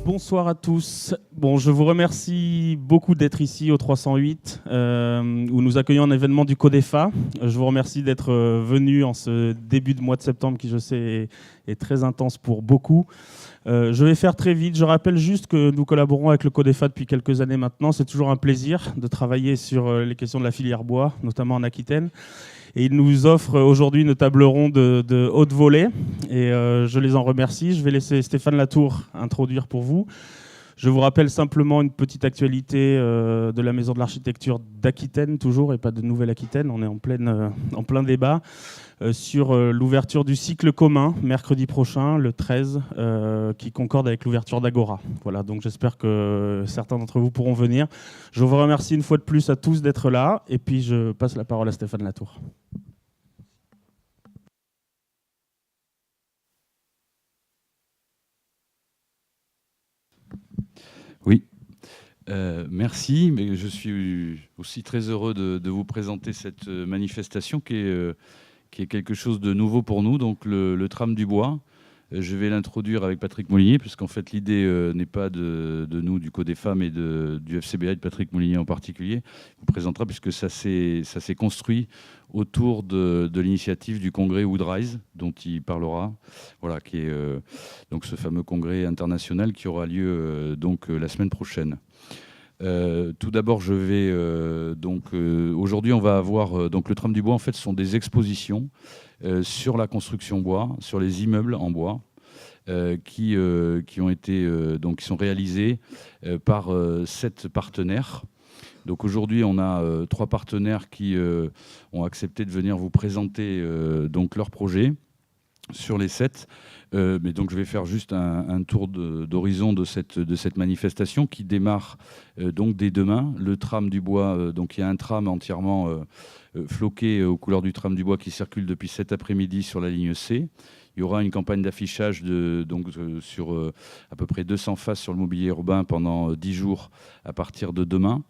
Bonsoir à tous. Bon, je vous remercie beaucoup d'être ici au 308, où nous accueillons un événement du CODEFA. Je vous remercie d'être venus en ce début de mois de septembre qui, je sais, est très intense pour beaucoup. Je vais faire très vite. Je rappelle juste que nous collaborons avec le CODEFA depuis quelques années maintenant. C'est toujours un plaisir de travailler sur les questions de la filière bois, notamment en Aquitaine. Et ils nous offrent aujourd'hui une table ronde de haute volée. Et je les en remercie. Je vais laisser Stéphane Latour introduire pour vous. Je vous rappelle simplement une petite actualité de la Maison de l'Architecture d'Aquitaine, toujours, et pas de Nouvelle-Aquitaine. On est en plein débat sur l'ouverture du cycle commun, mercredi prochain, le 13, qui concorde avec l'ouverture d'Agora. Voilà, donc j'espère que certains d'entre vous pourront venir. Je vous remercie une fois de plus à tous d'être là, et puis je passe la parole à Stéphane Latour. Oui, merci, mais je suis aussi très heureux de vous présenter cette manifestation qui est quelque chose de nouveau pour nous, donc le tram du bois. Je vais l'introduire avec Patrick Molinier, puisqu'en fait l'idée n'est pas de nous, du CODEFA, mais du FCBA et de Patrick Molinier en particulier. Il vous présentera, puisque ça s'est construit autour de l'initiative du congrès Woodrise, dont il parlera, voilà, qui est donc ce fameux congrès international qui aura lieu la semaine prochaine. Tout d'abord, je vais aujourd'hui, on va avoir le tram du bois. En fait, ce sont des expositions sur la construction bois, sur les immeubles en bois, qui sont réalisés par 7 partenaires. Donc aujourd'hui, on a 3 partenaires qui ont accepté de venir vous présenter leur projet sur les 7. Mais donc je vais faire juste un tour d'horizon de cette manifestation qui démarre dès demain. Le tram du bois, donc il y a un tram entièrement floqué aux couleurs du tram du bois qui circule depuis cet après-midi sur la ligne C. Il y aura une campagne d'affichage sur à peu près 200 faces sur le mobilier urbain pendant 10 jours à partir de demain.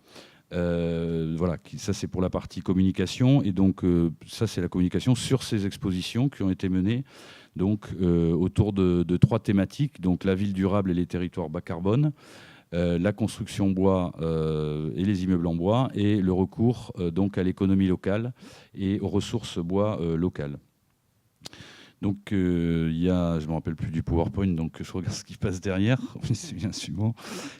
Voilà, ça c'est pour la partie communication. Et donc ça c'est la communication sur ces expositions qui ont été menées autour de 3 thématiques, donc la ville durable et les territoires bas carbone, la construction bois et les immeubles en bois, et le recours à l'économie locale et aux ressources bois locales. Donc il y a, je ne me rappelle plus du PowerPoint, donc je regarde ce qui passe derrière, c'est bien suivant.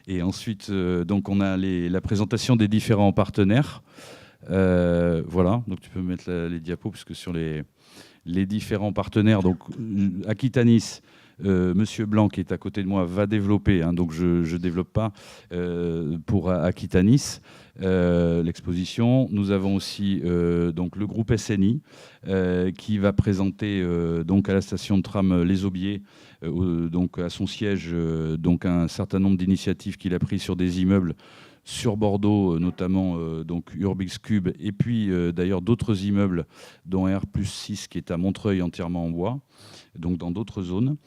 Et ensuite, on a la présentation des différents partenaires. Voilà, donc tu peux mettre les diapos, puisque sur les différents partenaires, donc Aquitanis, Monsieur Blanc qui est à côté de moi va développer, donc je ne développe pas pour Aquitanis l'exposition. Nous avons aussi le groupe SNI qui va présenter à la station de tram Les Aubiers, à son siège, un certain nombre d'initiatives qu'il a prises sur des immeubles sur Bordeaux, notamment Urbix Cube, et puis d'ailleurs d'autres immeubles, dont R+6 qui est à Montreuil entièrement en bois, donc dans d'autres zones.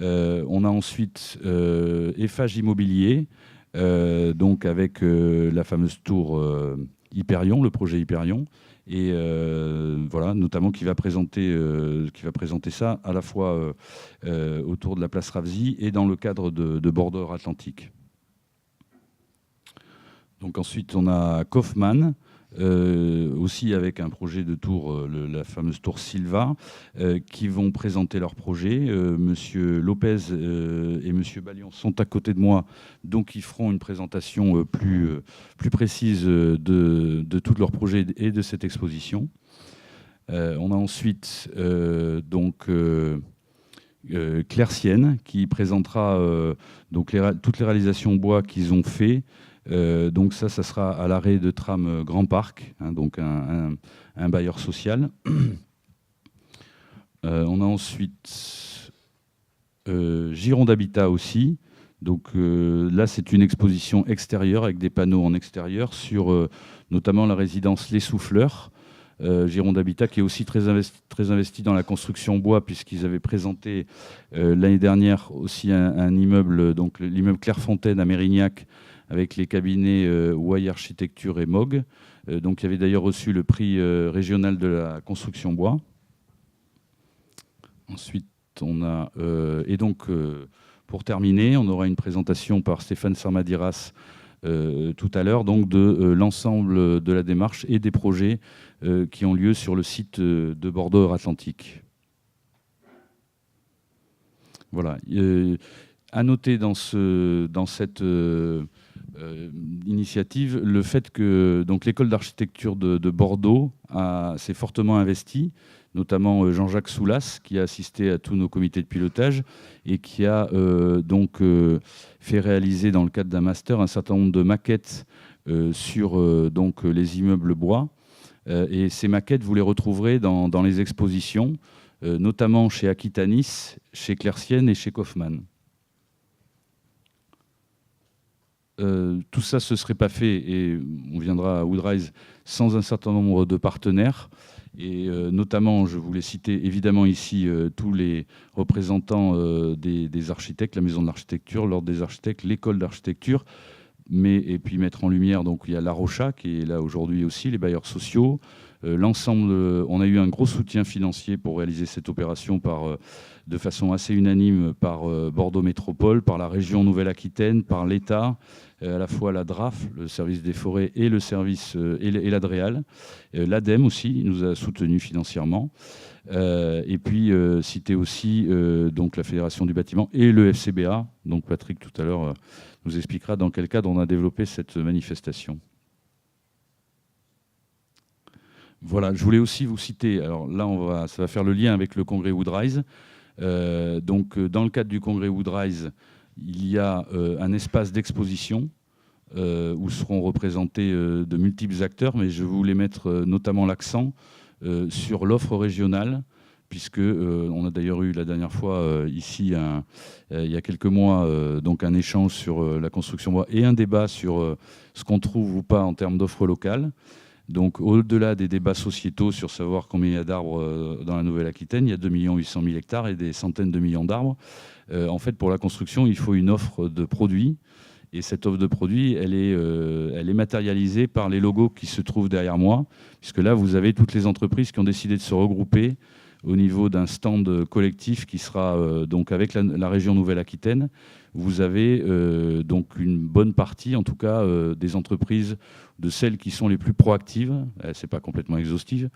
On a ensuite Eiffage Immobilier, avec la fameuse tour Hyperion, le projet Hyperion, et voilà, notamment qui va présenter ça à la fois autour de la place Ravzi et dans le cadre de Bordeaux Atlantique. Donc ensuite, on a Kaufmann, aussi avec un projet de tour, la fameuse tour Silva, qui vont présenter leur projet. Monsieur Lopez et Monsieur Ballion sont à côté de moi, donc ils feront une présentation plus précise de tout leur projet et de cette exposition. On a ensuite Claire Sienne, qui présentera toutes les réalisations bois qu'ils ont fait. Ça sera à l'arrêt de tram Grand Parc, donc un bailleur social. On a ensuite Gironde Habitat aussi. Donc là, c'est une exposition extérieure avec des panneaux en extérieur sur notamment la résidence Les Souffleurs. Gironde Habitat qui est aussi très investi dans la construction bois, puisqu'ils avaient présenté l'année dernière aussi un immeuble, donc l'immeuble Clairefontaine à Mérignac, avec les cabinets Way Architecture et MOG. donc qui avait d'ailleurs reçu le prix régional de la construction bois. Ensuite, on a... et donc, pour terminer, on aura une présentation par Stéphane Sarmadiras tout à l'heure, donc de l'ensemble de la démarche et des projets qui ont lieu sur le site de Bordeaux-Euratlantique. Voilà. À noter dans cette initiative le fait que l'école d'architecture de Bordeaux s'est fortement investie, notamment Jean-Jacques Soulas, qui a assisté à tous nos comités de pilotage et qui a fait réaliser dans le cadre d'un master un certain nombre de maquettes sur les immeubles bois. Et ces maquettes, vous les retrouverez dans les expositions, notamment chez Aquitanis, chez Clercienne et chez Kaufmann. Tout ça, ce ne serait pas fait, et on viendra à Woodrise, sans un certain nombre de partenaires. Et notamment, je voulais citer évidemment ici tous les représentants des architectes, la Maison de l'Architecture, l'Ordre des Architectes, l'École d'Architecture, et puis mettre en lumière, donc il y a La Rocha qui est là aujourd'hui aussi, les bailleurs sociaux. L'ensemble, on a eu un gros soutien financier pour réaliser cette opération de façon assez unanime par Bordeaux Métropole, par la région Nouvelle-Aquitaine, par l'État, à la fois la DRAF, le service des forêts, et le service et l'ADREAL. L'ADEME aussi nous a soutenus financièrement. Et puis citer aussi donc la Fédération du bâtiment et le FCBA. Donc Patrick tout à l'heure nous expliquera dans quel cadre on a développé cette manifestation. Voilà, je voulais aussi vous citer, alors là ça va faire le lien avec le congrès Woodrise. Donc dans le cadre du congrès Woodrise, il y a un espace d'exposition où seront représentés de multiples acteurs, mais je voulais mettre notamment l'accent sur l'offre régionale, puisque on a d'ailleurs eu la dernière fois ici, il y a quelques mois, donc un échange sur la construction bois et un débat sur ce qu'on trouve ou pas en termes d'offres locales. Donc au-delà des débats sociétaux sur savoir combien il y a d'arbres dans la Nouvelle-Aquitaine, il y a 2 800 000 hectares et des centaines de millions d'arbres. En fait, pour la construction, il faut une offre de produits. Et cette offre de produits, elle est matérialisée par les logos qui se trouvent derrière moi, puisque là, vous avez toutes les entreprises qui ont décidé de se regrouper au niveau d'un stand collectif qui sera donc avec la région Nouvelle-Aquitaine. Vous avez donc une bonne partie, en tout cas, des entreprises, de celles qui sont les plus proactives, c'est pas complètement exhaustif,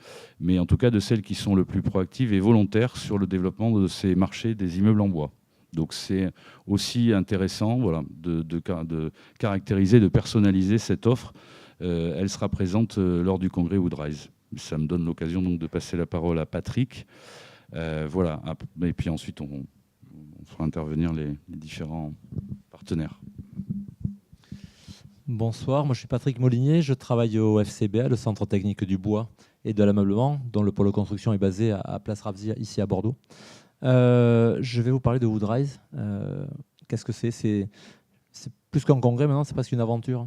mais en tout cas de celles qui sont le plus proactives et volontaires sur le développement de ces marchés des immeubles en bois. Donc c'est aussi intéressant, voilà, de caractériser, de personnaliser cette offre. Elle sera présente lors du congrès Woodrise. Ça me donne l'occasion donc de passer la parole à Patrick. Voilà. Et puis ensuite, on fera intervenir les différents partenaires. Bonsoir, moi je suis Patrick Molinier, je travaille au FCBA, le Centre technique du bois et de l'ameublement, dont le pôle construction est basé à Place Ravzi, ici à Bordeaux. Je vais vous parler de Woodrise. Qu'est-ce que c'est ? C'est plus qu'un congrès maintenant, c'est presque une aventure.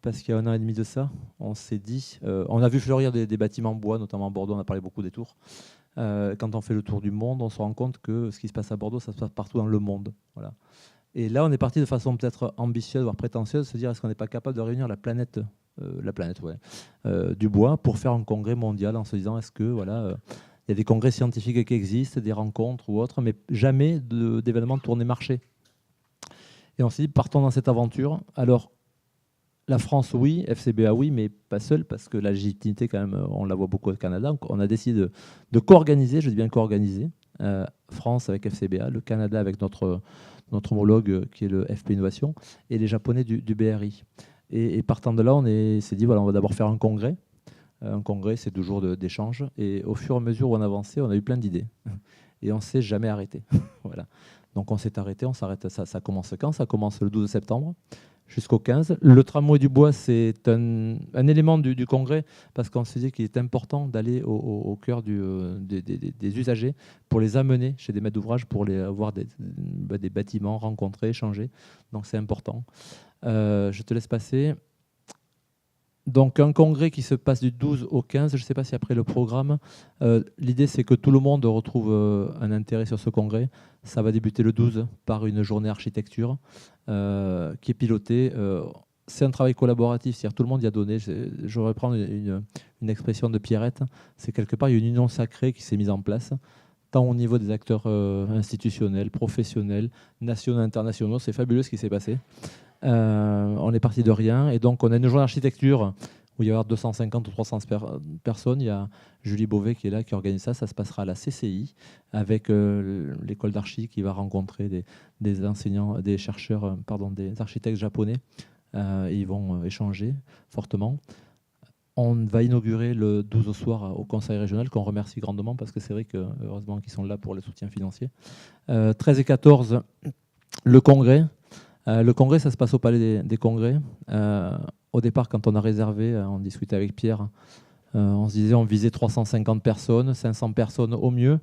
Parce qu'il y a 1 an et demi de ça, on s'est dit, on a vu fleurir des bâtiments en bois, notamment à Bordeaux, on a parlé beaucoup des tours. Quand on fait le tour du monde, on se rend compte que ce qui se passe à Bordeaux, ça se passe partout dans le monde. Voilà. Et là, on est parti de façon peut-être ambitieuse, voire prétentieuse, se dire est-ce qu'on n'est pas capable de réunir la planète du bois pour faire un congrès mondial, en se disant est-ce que il y a des congrès scientifiques qui existent, des rencontres ou autres, mais jamais d'événements tournés marché. Et on s'est dit partons dans cette aventure. Alors la France, oui, FCBA, oui, mais pas seul, parce que la légitimité, quand même, on la voit beaucoup au Canada. Donc, on a décidé de co-organiser, je dis bien co-organiser, France avec FCBA, le Canada avec notre homologue qui est le FP Innovation, et les Japonais du BRI. Et partant de là, on s'est dit, voilà, on va d'abord faire un congrès. Un congrès, c'est 2 jours d'échange. Et au fur et à mesure où on avançait, on a eu plein d'idées. Et on ne s'est jamais arrêté. Voilà. Donc, on s'est arrêté, on s'arrête. Ça commence quand ? Ça commence le 12 septembre. Jusqu'au 15. Le tramway du bois, c'est un élément du congrès parce qu'on se dit qu'il est important d'aller au cœur des usagers pour les amener chez des maîtres d'ouvrage, pour les voir des bâtiments, rencontrer, échanger. Donc c'est important. Je te laisse passer. Donc un congrès qui se passe du 12 au 15, je ne sais pas si après le programme, l'idée c'est que tout le monde retrouve un intérêt sur ce congrès. Ça va débuter le 12 par une journée architecture qui est pilotée. c'est un travail collaboratif, c'est-à-dire tout le monde y a donné. Je vais reprendre une expression de Pierrette, c'est quelque part il y a une union sacrée qui s'est mise en place, tant au niveau des acteurs institutionnels, professionnels, nationaux, internationaux. C'est fabuleux ce qui s'est passé. On est parti de rien, et donc on a une journée d'architecture où il va y avoir 250 ou 300 personnes. Il y a Julie Beauvais qui est là, qui organise ça. Ça se passera à la CCI, avec l'école d'archi qui va rencontrer des enseignants, des chercheurs, des architectes japonais. Ils vont échanger fortement. On va inaugurer le 12 au soir au conseil régional, qu'on remercie grandement, parce que c'est vrai que, heureusement qu'ils sont là pour le soutien financier. 13 et 14, le congrès. Le congrès, ça se passe au Palais des Congrès. Au départ, quand on a réservé, on discutait avec Pierre, on se disait on visait 350 personnes, 500 personnes au mieux.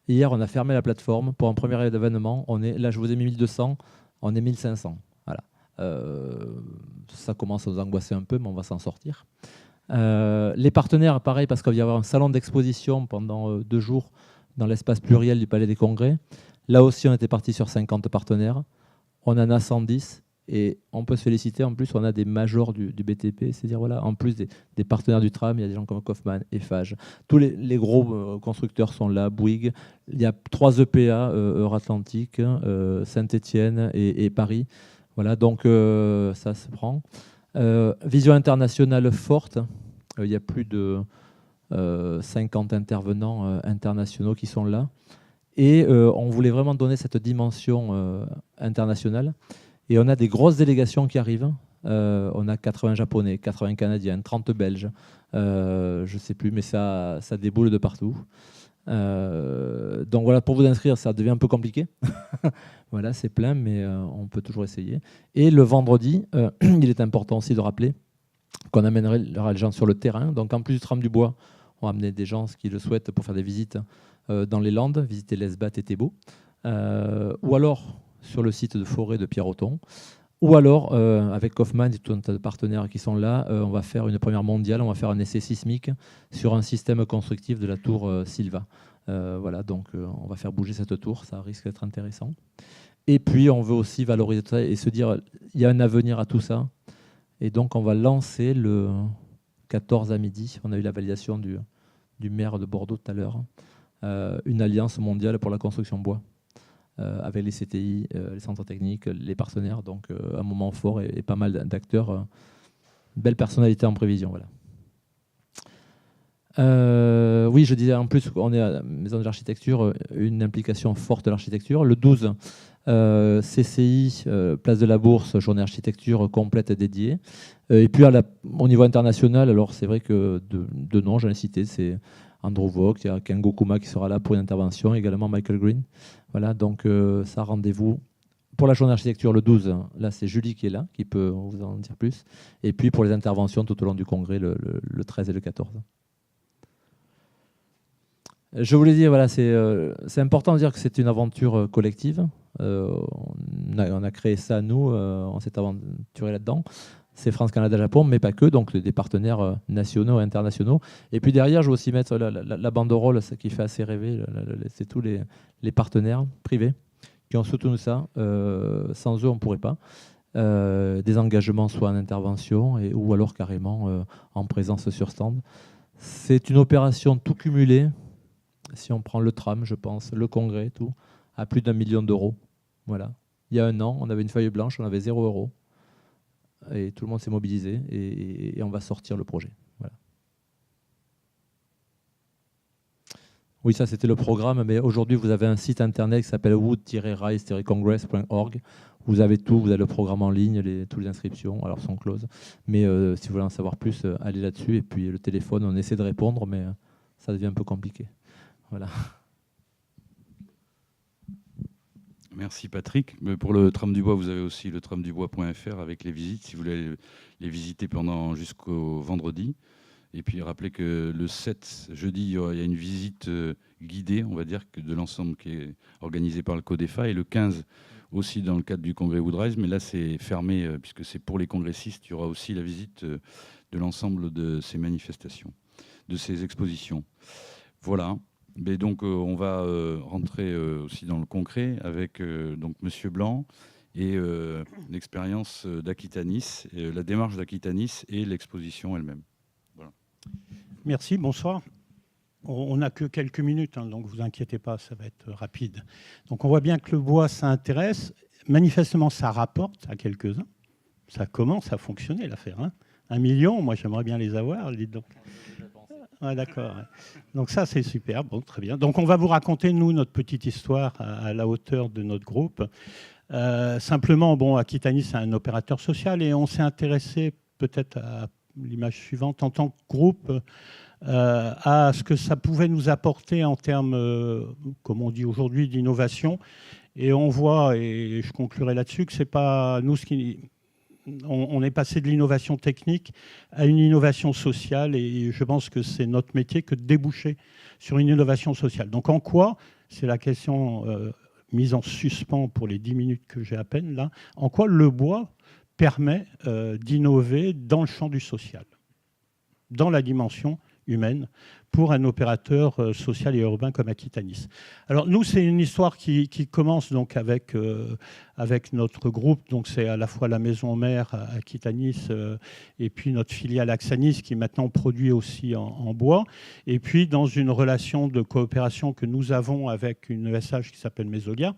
Hier, on a fermé la plateforme pour un premier événement. Là, je vous ai mis 1200, on est 1500. Voilà. Ça commence à nous angoisser un peu, mais on va s'en sortir. Les partenaires, pareil, parce qu'il va y avoir un salon d'exposition pendant 2 jours dans l'espace pluriel du Palais des Congrès. Là aussi, on était parti sur 50 partenaires. On en a 110 et on peut se féliciter. En plus, on a des majors du BTP, c'est-à-dire voilà, en plus des partenaires du tram, il y a des gens comme Kaufmann, Eiffage. Tous les gros constructeurs sont là, Bouygues. Il y a 3 EPA, Euratlantique, Saint-Étienne et Paris. Voilà, donc ça se prend. Vision internationale forte. Il y a plus de 50 intervenants internationaux qui sont là. Et on voulait vraiment donner cette dimension internationale. Et on a des grosses délégations qui arrivent. On a 80 Japonais, 80 Canadiens, 30 Belges. Je ne sais plus, mais ça déboule de partout. Donc voilà, pour vous inscrire, ça devient un peu compliqué. Voilà, c'est plein, mais on peut toujours essayer. Et le vendredi, il est important aussi de rappeler qu'on amènerait les gens sur le terrain. Donc en plus du tram du bois, on va amener des gens qui le souhaitent pour faire des visites dans les Landes, visiter l'Esbat et Thébault, ou alors sur le site de forêt de Pierre-Auton, ou alors avec Kaufmann et tout un tas de partenaires qui sont là, on va faire une première mondiale, on va faire un essai sismique sur un système constructif de la tour Silva. Voilà, donc on va faire bouger cette tour, ça risque d'être intéressant. Et puis on veut aussi valoriser ça et se dire, il y a un avenir à tout ça. Et donc on va lancer le 14 à midi, on a eu la validation du maire de Bordeaux tout à l'heure, une alliance mondiale pour la construction bois, avec les CTI, les centres techniques, les partenaires, donc un moment fort et pas mal d'acteurs, belle personnalité en prévision. Voilà. Oui, je disais en plus qu'on est à la Maison de l'Architecture, une implication forte de l'architecture. Le 12, CCI, place de la Bourse, journée architecture complète dédiée. Et puis au niveau international, alors c'est vrai que de nom, j'en ai cité, c'est Andrew Vogt, il y a Kengo Kuma qui sera là pour une intervention, également Michael Green. Voilà, donc ça, rendez-vous pour la journée d'architecture le 12. Là, c'est Julie qui est là, qui peut vous en dire plus. Et puis pour les interventions tout au long du congrès, le 13 et le 14. Je voulais dire, voilà, c'est important de dire que c'est une aventure collective. On a créé ça, nous, on s'est aventuré là-dedans. C'est France-Canada-Japon, mais pas que, donc des partenaires nationaux et internationaux. Et puis derrière, je vais aussi mettre la banderole, ce qui fait assez rêver, c'est tous les partenaires privés qui ont soutenu ça. Sans eux, on ne pourrait pas. Des engagements soit en intervention ou alors carrément en présence sur stand. C'est une opération tout cumulée. Si on prend le tram, je pense, le congrès, tout, à plus d'1 million d'euros. Voilà. Il y a 1 an, on avait une feuille blanche, on avait 0 €. Et tout le monde s'est mobilisé et on va sortir le projet. Voilà. Oui, ça c'était le programme, mais aujourd'hui vous avez un site internet qui s'appelle wood-rise-congress.org. Vous avez tout, vous avez le programme en ligne, toutes les inscriptions, alors sont closes. Mais si vous voulez en savoir plus, allez là-dessus. Et puis le téléphone, on essaie de répondre, mais ça devient un peu compliqué. Voilà. Merci Patrick. Mais pour le tram du bois, vous avez aussi le tramdubois.fr avec les visites, si vous voulez les visiter jusqu'au vendredi. Et puis rappelez que le 7, jeudi, il y a une visite guidée, on va dire, de l'ensemble qui est organisée par le CODEFA. Et le 15, aussi dans le cadre du congrès Woodrise, mais là c'est fermé puisque c'est pour les congressistes. Il y aura aussi la visite de l'ensemble de ces manifestations, de ces expositions. Voilà. Mais donc on va rentrer aussi dans le concret avec donc Monsieur Blanc et l'expérience d'Aquitanis, la démarche d'Aquitanis et l'exposition elle-même. Voilà. Merci, bonsoir. On n'a que quelques minutes, hein, donc vous inquiétez pas, ça va être rapide. Donc on voit bien que le bois, ça intéresse. Manifestement, ça rapporte à quelques-uns. Ça commence à fonctionner, l'affaire. Hein. 1 million, moi j'aimerais bien les avoir, dites donc. Ah, d'accord. Donc ça, c'est super. Bon, très bien. Donc on va vous raconter, nous, notre petite histoire à la hauteur de notre groupe. Simplement, bon, Aquitanis, c'est un opérateur social et on s'est intéressé peut-être à l'image suivante en tant que groupe à ce que ça pouvait nous apporter en termes, comme on dit aujourd'hui, d'innovation. Et on voit, et je conclurai là-dessus, que c'est pas nous ce qui... On est passé de l'innovation technique à une innovation sociale et je pense que c'est notre métier que de déboucher sur une innovation sociale. Donc en quoi, c'est la question mise en suspens pour les 10 minutes que j'ai à peine là, en quoi le bois permet d'innover dans le champ du social, dans la dimension humaine pour un opérateur social et urbain comme Aquitanis. Alors nous, c'est une histoire qui commence donc avec notre groupe, donc c'est à la fois la maison mère Aquitanis et puis notre filiale Axanis qui maintenant produit aussi en bois, et puis dans une relation de coopération que nous avons avec une ESH qui s'appelle Mesolia,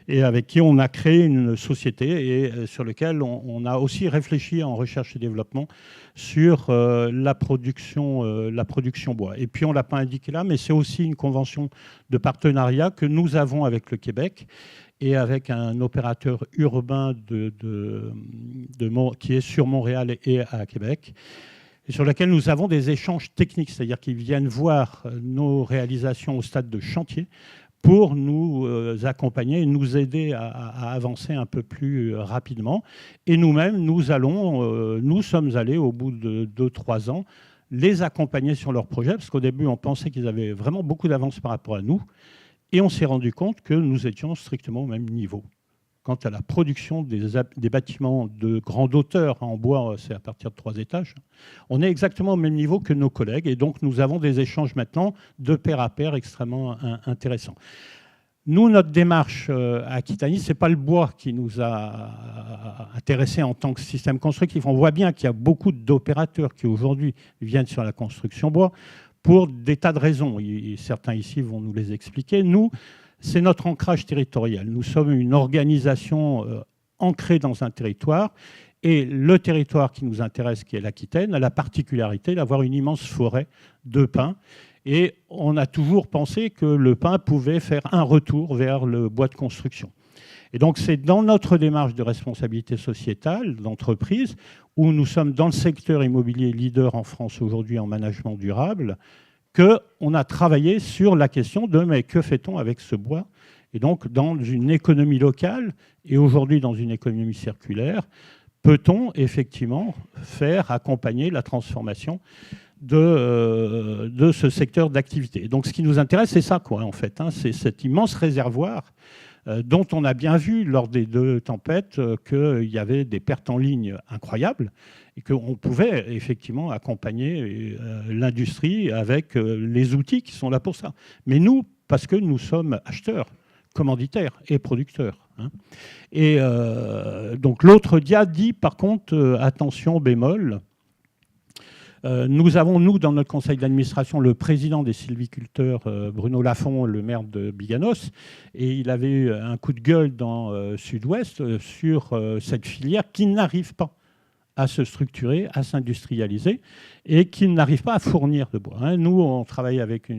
et avec qui on a créé une société et sur laquelle on a aussi réfléchi en recherche et développement sur la production bois. Et puis on ne l'a pas indiqué là, mais c'est aussi une convention de partenariat que nous avons avec le Québec et avec un opérateur urbain qui est sur Montréal et à Québec, et sur laquelle nous avons des échanges techniques, c'est-à-dire qu'ils viennent voir nos réalisations au stade de chantier pour nous accompagner et nous aider à avancer un peu plus rapidement. Et nous-mêmes, nous sommes allés au bout de 2-3 ans les accompagner sur leur projet, parce qu'au début, on pensait qu'ils avaient vraiment beaucoup d'avance par rapport à nous, et on s'est rendu compte que nous étions strictement au même niveau. Quant à la production des bâtiments de grande hauteur en bois, c'est à partir de 3 étages, on est exactement au même niveau que nos collègues, et donc nous avons des échanges maintenant de pair à pair extrêmement intéressants. Nous, notre démarche à Aquitanis, ce n'est pas le bois qui nous a intéressés en tant que système constructif. On voit bien qu'il y a beaucoup d'opérateurs qui aujourd'hui viennent sur la construction bois pour des tas de raisons. Et certains ici vont nous les expliquer. Nous, c'est notre ancrage territorial. Nous sommes une organisation ancrée dans un territoire. Et le territoire qui nous intéresse, qui est l'Aquitaine, a la particularité d'avoir une immense forêt de pins. Et on a toujours pensé que le pin pouvait faire un retour vers le bois de construction. Et donc c'est dans notre démarche de responsabilité sociétale d'entreprise, où nous sommes dans le secteur immobilier leader en France aujourd'hui en management durable, qu'on a travaillé sur la question de mais que fait-on avec ce bois? Et donc dans une économie locale et aujourd'hui dans une économie circulaire, peut-on effectivement faire accompagner la transformation de ce secteur d'activité. Donc ce qui nous intéresse, c'est ça, quoi, en fait. Hein, c'est cet immense réservoir dont on a bien vu lors des 2 tempêtes qu'il y avait des pertes en ligne incroyables et qu'on pouvait effectivement accompagner l'industrie avec les outils qui sont là pour ça. Mais nous, parce que nous sommes acheteurs, commanditaires et producteurs. Hein. Et donc l'autre dia dit, par contre, attention bémol, nous avons, dans notre conseil d'administration, le président des sylviculteurs, Bruno Lafont, le maire de Biganos, et il avait eu un coup de gueule dans Sud-Ouest sur cette filière qui n'arrive pas à se structurer, à s'industrialiser, et qui n'arrive pas à fournir de bois. Hein. Nous, on travaille avec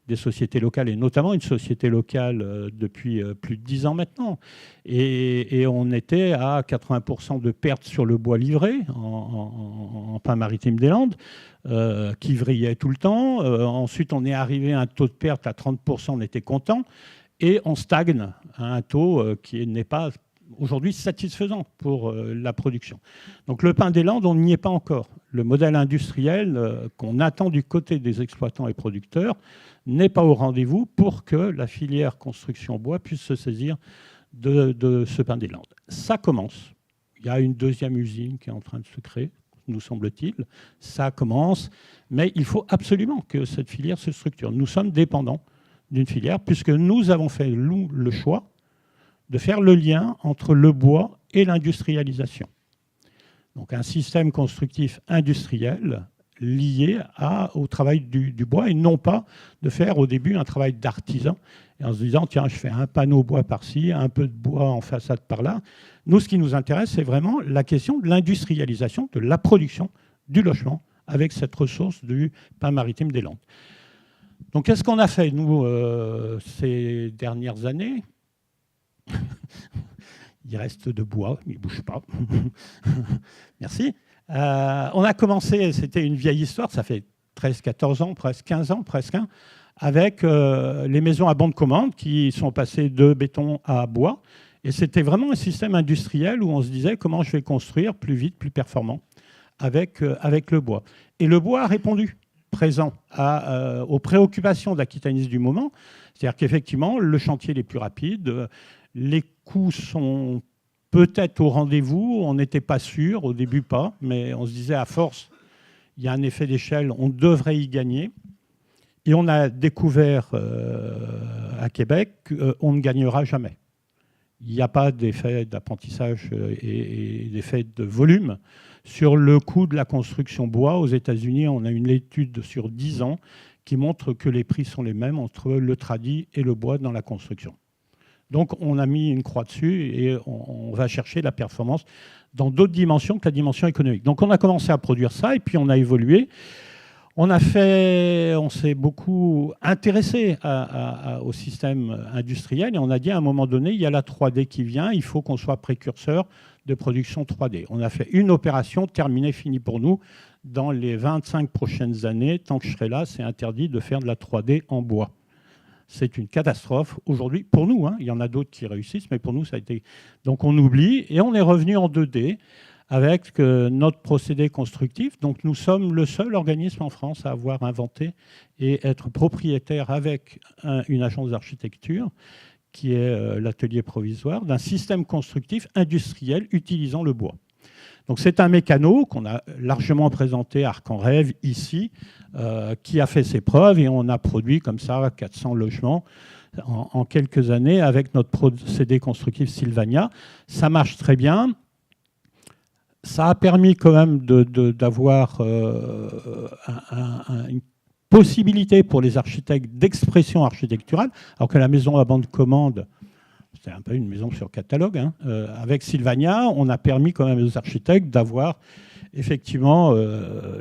des sociétés locales, et notamment une société locale depuis plus de 10 ans maintenant. Et on était à 80% de pertes sur le bois livré en pin maritime des Landes, qui vrillait tout le temps. Ensuite, on est arrivé à un taux de perte à 30%, on était content. Et on stagne à un taux qui n'est pas aujourd'hui satisfaisant pour la production. Donc le pin des Landes, on n'y est pas encore. Le modèle industriel qu'on attend du côté des exploitants et producteurs n'est pas au rendez-vous pour que la filière construction bois puisse se saisir de ce pin des Landes. Ça commence. Il y a une 2e usine qui est en train de se créer, nous semble-t-il. Ça commence, mais il faut absolument que cette filière se structure. Nous sommes dépendants d'une filière puisque nous avons fait le choix de faire le lien entre le bois et l'industrialisation. Donc un système constructif industriel lié au travail du bois et non pas de faire au début un travail d'artisan et en se disant tiens, je fais un panneau bois par-ci, un peu de bois en façade par-là. Nous, ce qui nous intéresse, c'est vraiment la question de l'industrialisation, de la production du logement avec cette ressource du pain maritime des Landes. Donc qu'est-ce qu'on a fait, nous, ces dernières années? Il reste de bois, il ne bouge pas. Merci. On a commencé, c'était une vieille histoire, ça fait 13, 14 ans, presque 15 ans, presque, avec les maisons à banc de commande qui sont passées de béton à bois. Et c'était vraiment un système industriel où on se disait comment je vais construire plus vite, plus performant avec le bois. Et le bois a répondu présent aux préoccupations d'Aquitanis du moment. C'est-à-dire qu'effectivement, le chantier est plus rapide, les coûts sont peut-être au rendez-vous, on n'était pas sûr, au début pas, mais on se disait à force, il y a un effet d'échelle, on devrait y gagner. Et on a découvert à Québec qu'on ne gagnera jamais. Il n'y a pas d'effet d'apprentissage et d'effet de volume. Sur le coût de la construction bois, aux États-Unis, on a une étude sur 10 ans qui montre que les prix sont les mêmes entre le tradi et le bois dans la construction. Donc on a mis une croix dessus et on va chercher la performance dans d'autres dimensions que la dimension économique. Donc on a commencé à produire ça et puis on a évolué. On s'est beaucoup intéressé au système industriel et on a dit à un moment donné, il y a la 3D qui vient, il faut qu'on soit précurseur de production 3D. On a fait une opération terminée, finie pour nous. Dans les 25 prochaines années, tant que je serai là, c'est interdit de faire de la 3D en bois. C'est une catastrophe aujourd'hui, pour nous. Il y en a d'autres qui réussissent, mais pour nous, ça a été... Donc on oublie et on est revenu en 2D avec notre procédé constructif. Donc nous sommes le seul organisme en France à avoir inventé et être propriétaire avec une agence d'architecture qui est l'atelier provisoire d'un système constructif industriel utilisant le bois. Donc c'est un mécano qu'on a largement présenté à Arc-en-Rêve ici, qui a fait ses preuves et on a produit comme ça 400 logements en quelques années avec notre procédé constructif Sylvania. Ça marche très bien. Ça a permis quand même d'avoir une possibilité pour les architectes d'expression architecturale, alors que la maison à banc de commande, c'était un peu une maison sur catalogue. Avec Sylvania, on a permis quand même aux architectes d'avoir effectivement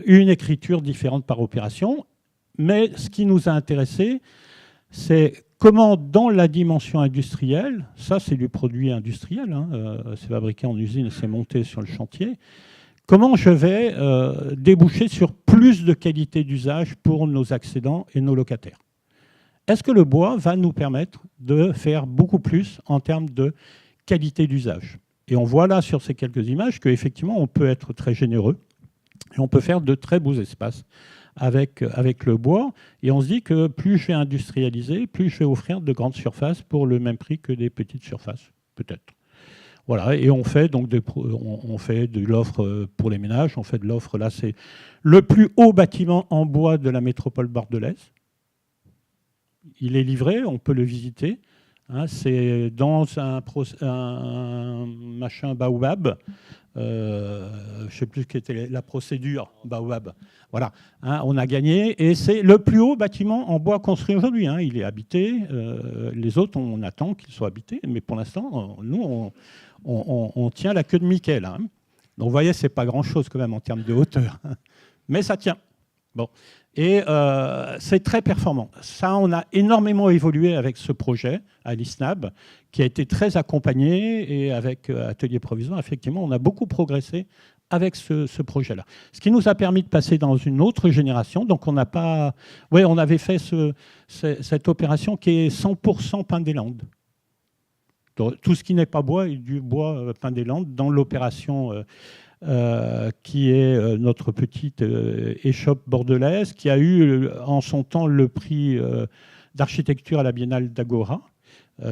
une écriture différente par opération. Mais ce qui nous a intéressé, c'est comment dans la dimension industrielle, ça c'est du produit industriel, c'est fabriqué en usine, c'est monté sur le chantier, comment je vais déboucher sur plus de qualité d'usage pour nos accédants et nos locataires. Est-ce que le bois va nous permettre de faire beaucoup plus en termes de qualité d'usage? Et on voit là sur ces quelques images qu'effectivement on peut être très généreux et on peut faire de très beaux espaces avec le bois. Et on se dit que plus je vais industrialiser, plus je vais offrir de grandes surfaces pour le même prix que des petites surfaces, peut-être. Voilà, et on fait donc on fait de l'offre pour les ménages, on fait de l'offre, là c'est le plus haut bâtiment en bois de la métropole bordelaise. Il est livré, on peut le visiter. C'est dans un machin Baobab. Je ne sais plus quelle était la procédure Baobab. Voilà, on a gagné et c'est le plus haut bâtiment en bois construit aujourd'hui. Il est habité. Les autres, on attend qu'ils soient habités, mais pour l'instant, nous, on tient la queue de Mickey là. Donc vous voyez, c'est pas grand-chose quand même en termes de hauteur, mais ça tient. Bon. Et c'est très performant. Ça, on a énormément évolué avec ce projet à l'ISNAB, qui a été très accompagné, et avec Atelier Provisoire, effectivement, on a beaucoup progressé avec ce projet-là. Ce qui nous a permis de passer dans une autre génération. Donc on n'a pas... Oui, on avait fait cette opération qui est 100% Pain des Landes. Donc, tout ce qui n'est pas bois est du bois Pain des Landes dans l'opération... qui est notre petite échoppe bordelaise, qui a eu en son temps le prix d'architecture à la Biennale d'Agora,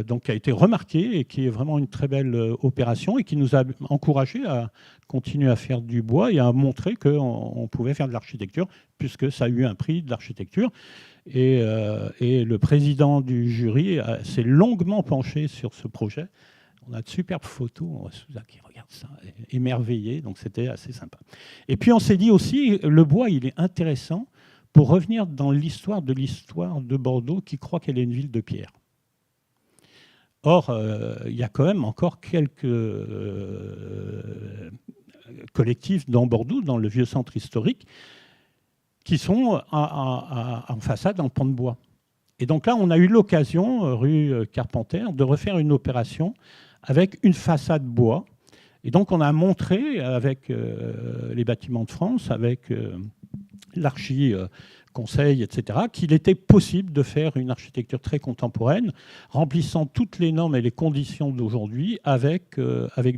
donc qui a été remarqué et qui est vraiment une très belle opération et qui nous a encouragés à continuer à faire du bois et à montrer qu'on pouvait faire de l'architecture, puisque ça a eu un prix de l'architecture. Et le président du jury s'est longuement penché sur ce projet On a de superbes photos, Souza qui regarde ça, émerveillé, donc c'était assez sympa. Et puis on s'est dit aussi, le bois, il est intéressant pour revenir dans l'histoire de Bordeaux, qui croit qu'elle est une ville de pierre. Or, il y a quand même encore quelques collectifs dans Bordeaux, dans le vieux centre historique, qui sont en façade en pan de bois. Et donc là, on a eu l'occasion, rue Carpenter, de refaire une opération avec une façade bois. Et donc on a montré avec les Bâtiments de France, avec l'Archi-Conseil, etc., qu'il était possible de faire une architecture très contemporaine, remplissant toutes les normes et les conditions d'aujourd'hui avec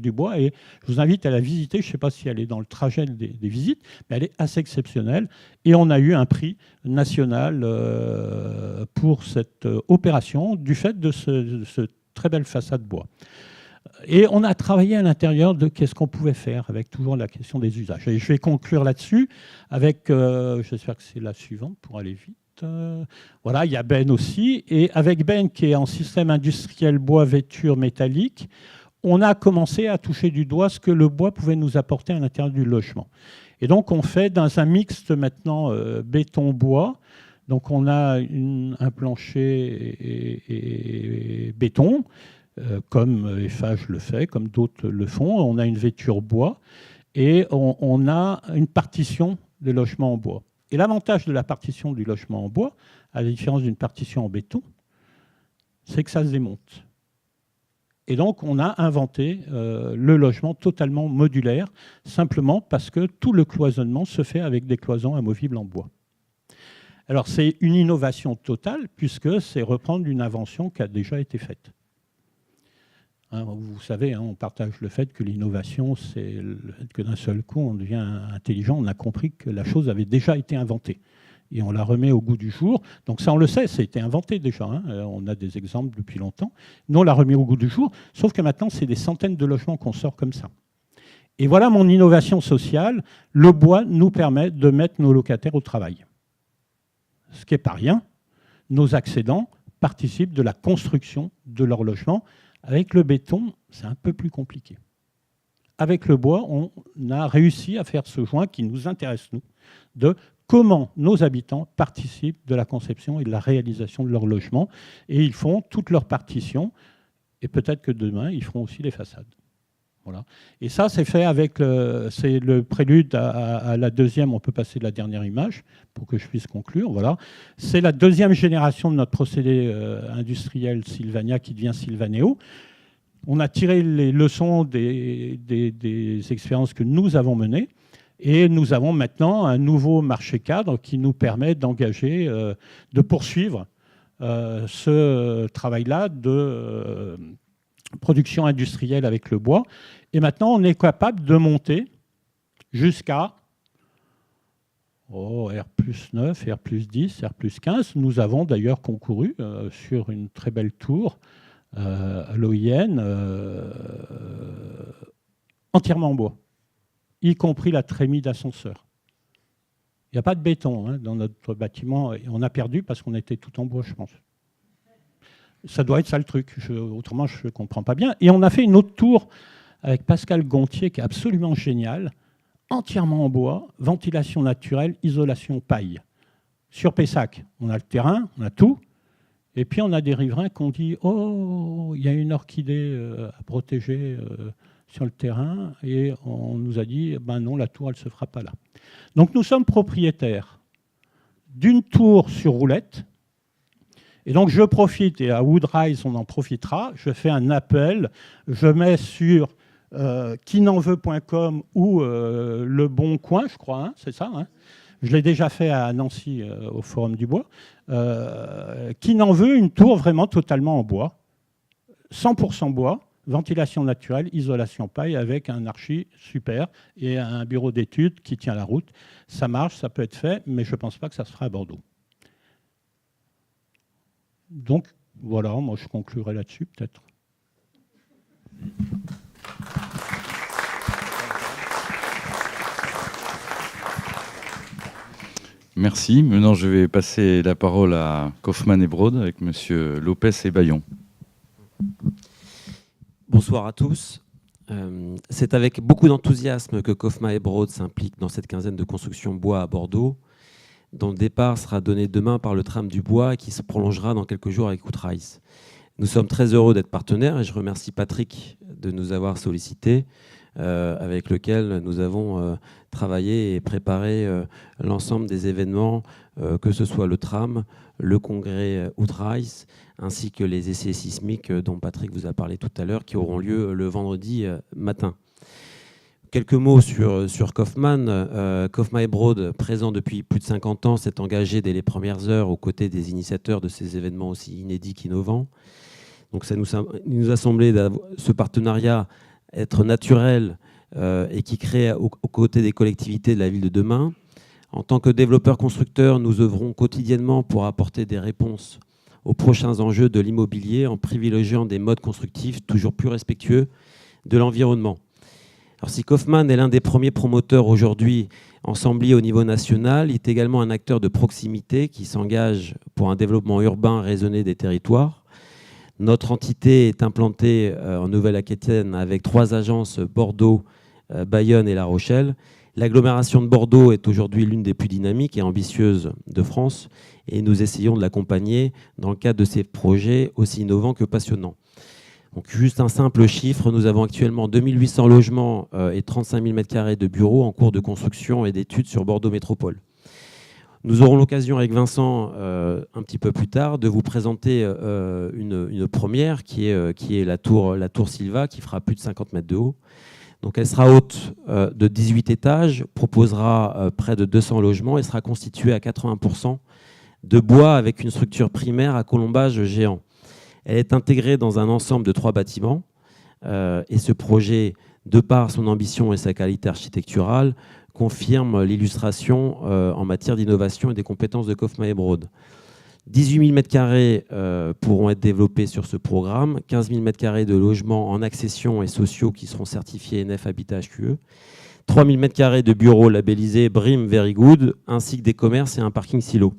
du bois. Et je vous invite à la visiter. Je ne sais pas si elle est dans le trajet des visites, mais elle est assez exceptionnelle. Et on a eu un prix national pour cette opération du fait de ce très belle façade bois. Et on a travaillé à l'intérieur de qu'est-ce qu'on pouvait faire avec toujours la question des usages. Et je vais conclure là-dessus avec, j'espère que c'est la suivante pour aller vite. Voilà, il y a Ben aussi. Et avec Ben qui est en système industriel bois vêture métallique, on a commencé à toucher du doigt ce que le bois pouvait nous apporter à l'intérieur du logement. Et donc on fait dans un mixte maintenant béton-bois. Donc on a un plancher et béton, comme Eiffage le fait, comme d'autres le font. On a une vêture bois et on a une partition de logement en bois. Et l'avantage de la partition du logement en bois, à la différence d'une partition en béton, c'est que ça se démonte. Et donc on a inventé le logement totalement modulaire, simplement parce que tout le cloisonnement se fait avec des cloisons amovibles en bois. Alors c'est une innovation totale, puisque c'est reprendre une invention qui a déjà été faite. Vous savez, on partage le fait que l'innovation, c'est le fait que d'un seul coup, on devient intelligent. On a compris que la chose avait déjà été inventée. Et on la remet au goût du jour. Donc ça, on le sait, ça a été inventé déjà. On a des exemples depuis longtemps. Nous, on l'a remis au goût du jour. Sauf que maintenant, c'est des centaines de logements qu'on sort comme ça. Et voilà mon innovation sociale. Le bois nous permet de mettre nos locataires au travail. Ce qui n'est pas rien. Nos accédants participent de la construction de leur logement. Avec le béton, c'est un peu plus compliqué. Avec le bois, on a réussi à faire ce joint qui nous intéresse, nous, de comment nos habitants participent de la conception et de la réalisation de leur logement. Et ils font toutes leurs partitions. Et peut-être que demain, ils feront aussi les façades. Voilà. Et ça, c'est fait avec c'est le prélude à la deuxième. On peut passer la dernière image pour que je puisse conclure. Voilà. C'est la deuxième génération de notre procédé industriel Sylvania qui devient Sylvaneo. On a tiré les leçons des expériences que nous avons menées. Et nous avons maintenant un nouveau marché cadre qui nous permet d'engager, de poursuivre ce travail-là de production industrielle avec le bois. Et maintenant, on est capable de monter jusqu'à R+9, R+10, R+15. Nous avons d'ailleurs concouru sur une très belle tour à l'OIN, entièrement en bois, y compris la trémie d'ascenseur. Il n'y a pas de béton dans notre bâtiment. Et on a perdu parce qu'on était tout en bois, je pense. Ça doit être ça le truc. Autrement, je ne comprends pas bien. Et on a fait une autre tour avec Pascal Gontier, qui est absolument génial, entièrement en bois, ventilation naturelle, isolation paille. Sur Pessac, on a le terrain, on a tout. Et puis, on a des riverains qui ont dit « Oh, il y a une orchidée à protéger sur le terrain. » Et on nous a dit « Ben non, la tour, elle ne se fera pas là. » Donc, nous sommes propriétaires d'une tour sur roulette. Et donc, je profite, et à Woodrise, on en profitera, je fais un appel, je mets sur quinenveut.com ou Le Bon Coin, je crois, c'est ça. Je l'ai déjà fait à Nancy, au Forum du Bois. Qui n'en veut une tour vraiment totalement en bois, 100% bois, ventilation naturelle, isolation paille, avec un archi super et un bureau d'études qui tient la route. Ça marche, ça peut être fait, mais je ne pense pas que ça se fera à Bordeaux. Donc, voilà, moi je conclurai là-dessus, peut-être. Merci. Maintenant, je vais passer la parole à Kaufmann et Broad avec M. Lopez et Bayon. Bonsoir à tous. C'est avec beaucoup d'enthousiasme que Kofma et Broad s'impliquent dans cette quinzaine de constructions bois à Bordeaux, dont le départ sera donné demain par le tram du bois et qui se prolongera dans quelques jours avec Woodrise. Nous sommes très heureux d'être partenaires et je remercie Patrick de nous avoir sollicités, avec lequel nous avons travaillé et préparé l'ensemble des événements, que ce soit le tram, le congrès Woodrise, ainsi que les essais sismiques dont Patrick vous a parlé tout à l'heure, qui auront lieu le vendredi matin. Quelques mots sur Kaufmann. Kofma et Broad, présent depuis plus de 50 ans, s'est engagé dès les premières heures aux côtés des initiateurs de ces événements aussi inédits qu'innovants. Donc ça nous a semblé ce partenariat être naturel et qui crée aux côtés des collectivités de la ville de demain. En tant que développeurs-constructeurs, nous œuvrons quotidiennement pour apporter des réponses aux prochains enjeux de l'immobilier en privilégiant des modes constructifs toujours plus respectueux de l'environnement. Alors, si Kaufmann est l'un des premiers promoteurs aujourd'hui ensembliers au niveau national, il est également un acteur de proximité qui s'engage pour un développement urbain raisonné des territoires. Notre entité est implantée en Nouvelle-Aquitaine avec 3 agences, Bordeaux, Bayonne et La Rochelle. L'agglomération de Bordeaux est aujourd'hui l'une des plus dynamiques et ambitieuses de France et nous essayons de l'accompagner dans le cadre de ces projets aussi innovants que passionnants. Donc, juste un simple chiffre, nous avons actuellement 2800 logements et 35 000 m² de bureaux en cours de construction et d'études sur Bordeaux Métropole. Nous aurons l'occasion avec Vincent, un petit peu plus tard, de vous présenter une première qui est la tour Silva, qui fera plus de 50 mètres de haut. Donc, elle sera haute de 18 étages, proposera près de 200 logements et sera constituée à 80% de bois avec une structure primaire à colombage géant. Elle est intégrée dans un ensemble de 3 bâtiments et ce projet, de par son ambition et sa qualité architecturale, confirme l'illustration en matière d'innovation et des compétences de Kofma et Broad. 18 000 m² pourront être développés sur ce programme, 15 000 m² de logements en accession et sociaux qui seront certifiés NF Habitat HQE, 3 000 m² de bureaux labellisés BREEAM Very Good, ainsi que des commerces et un parking silo.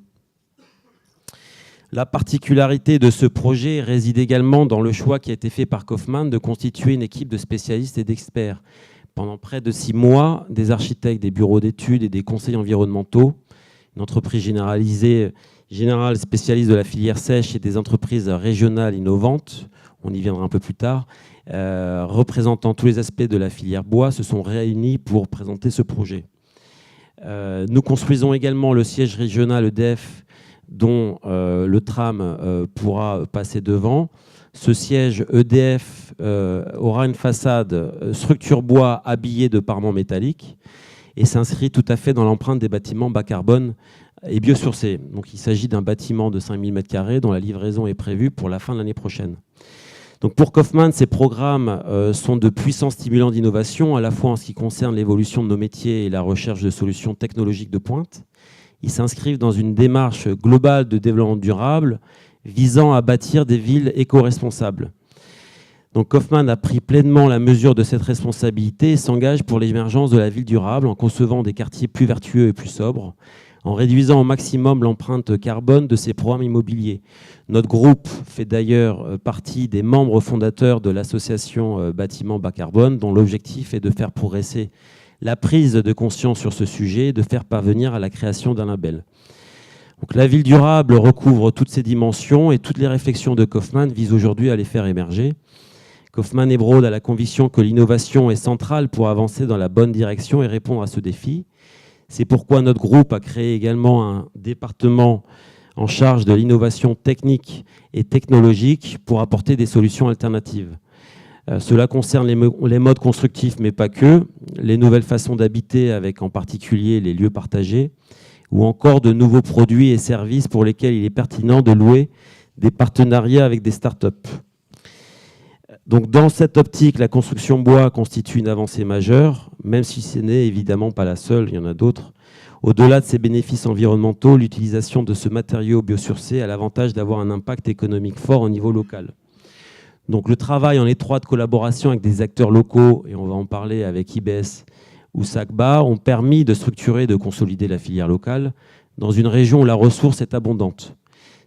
La particularité de ce projet réside également dans le choix qui a été fait par Kaufmann de constituer une équipe de spécialistes et d'experts. Pendant près de 6 mois, des architectes, des bureaux d'études et des conseils environnementaux, une entreprise générale spécialiste de la filière sèche et des entreprises régionales innovantes, on y viendra un peu plus tard, représentant tous les aspects de la filière bois, se sont réunis pour présenter ce projet. Nous construisons également le siège régional EDF dont le tram pourra passer devant. Ce siège EDF aura une façade structure bois habillée de parements métalliques et s'inscrit tout à fait dans l'empreinte des bâtiments bas carbone et biosourcés. Donc, il s'agit d'un bâtiment de 5 000 m² dont la livraison est prévue pour la fin de l'année prochaine. Donc, pour Kaufmann, ces programmes sont de puissants stimulants d'innovation, à la fois en ce qui concerne l'évolution de nos métiers et la recherche de solutions technologiques de pointe. Ils s'inscrivent dans une démarche globale de développement durable visant à bâtir des villes éco-responsables. Donc Kaufmann a pris pleinement la mesure de cette responsabilité et s'engage pour l'émergence de la ville durable en concevant des quartiers plus vertueux et plus sobres, en réduisant au maximum l'empreinte carbone de ses programmes immobiliers. Notre groupe fait d'ailleurs partie des membres fondateurs de l'association Bâtiments Bas Carbone, dont l'objectif est de faire progresser la prise de conscience sur ce sujet et de faire parvenir à la création d'un label. Donc, la ville durable recouvre toutes ces dimensions et toutes les réflexions de Kaufmann visent aujourd'hui à les faire émerger. Kaufmann et Broad a la conviction que l'innovation est centrale pour avancer dans la bonne direction et répondre à ce défi. C'est pourquoi notre groupe a créé également un département en charge de l'innovation technique et technologique pour apporter des solutions alternatives. Cela concerne les modes constructifs, mais pas que, les nouvelles façons d'habiter avec en particulier les lieux partagés, ou encore de nouveaux produits et services pour lesquels il est pertinent de louer des partenariats avec des startups. Donc, dans cette optique, la construction bois constitue une avancée majeure, même si ce n'est évidemment pas la seule, il y en a d'autres. Au-delà de ses bénéfices environnementaux, l'utilisation de ce matériau biosourcé a l'avantage d'avoir un impact économique fort au niveau local. Donc, le travail en étroite collaboration avec des acteurs locaux, et on va en parler avec IBS ou SACBA, ont permis de structurer et de consolider la filière locale dans une région où la ressource est abondante.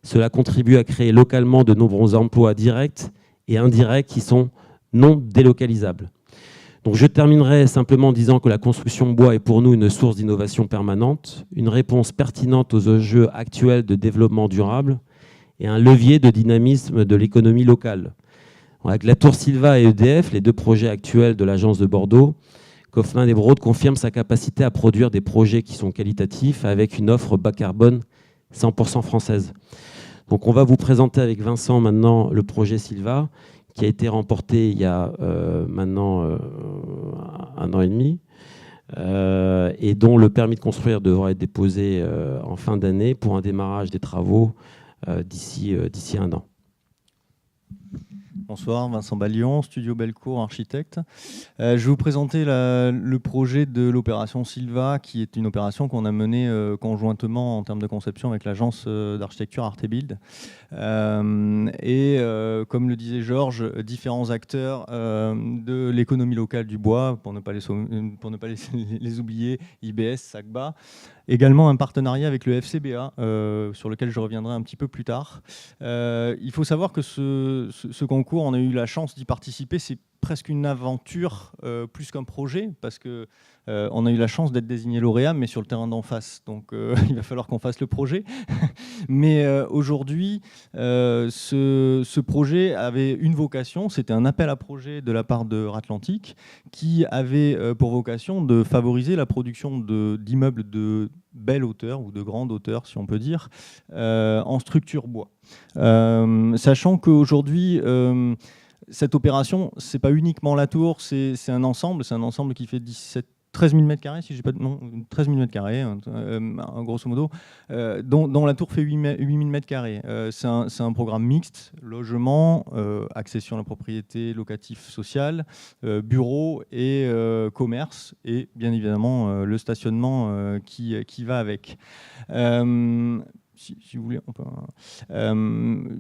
Cela contribue à créer localement de nombreux emplois directs et indirects qui sont non délocalisables. Donc je terminerai simplement en disant que la construction bois est pour nous une source d'innovation permanente, une réponse pertinente aux enjeux actuels de développement durable et un levier de dynamisme de l'économie locale. Avec la Tour Sylva et EDF, les deux projets actuels de l'agence de Bordeaux, Kaufmann et Broad confirment sa capacité à produire des projets qui sont qualitatifs avec une offre bas carbone 100% française. Donc on va vous présenter avec Vincent maintenant le projet Sylva, qui a été remporté il y a maintenant 1 an et demi, et dont le permis de construire devra être déposé en fin d'année pour un démarrage des travaux d'ici 1 an. Bonsoir, Vincent Ballion, Studio Belcourt, architecte. Je vais vous présenter le projet de l'opération Sylva, qui est une opération qu'on a menée conjointement en termes de conception avec l'agence d'architecture Artebuild. Comme le disait Georges, différents acteurs de l'économie locale du bois, pour ne pas les oublier, IBS, SACBA. Également un partenariat avec le FCBA, sur lequel je reviendrai un petit peu plus tard. Il faut savoir que ce concours, on a eu la chance d'y participer. C'est presque une aventure plus qu'un projet, parce que on a eu la chance d'être désigné lauréat, mais sur le terrain d'en face. Donc il va falloir qu'on fasse le projet. Mais aujourd'hui, ce projet avait une vocation, c'était un appel à projet de la part de Ratlantic, qui avait pour vocation de favoriser la production d'immeubles de belle hauteur, ou de grande hauteur, si on peut dire, en structure bois. Sachant qu'aujourd'hui, cette opération, ce n'est pas uniquement la tour, c'est un ensemble qui fait 13 000 m², si j'ai pas de nom, 13 000 m², grosso modo, dont la tour fait 8 000 m². C'est un programme mixte, logement, accession à la propriété, locatif social, bureau et commerce, et bien évidemment le stationnement qui va avec. Si vous voulez, on peut...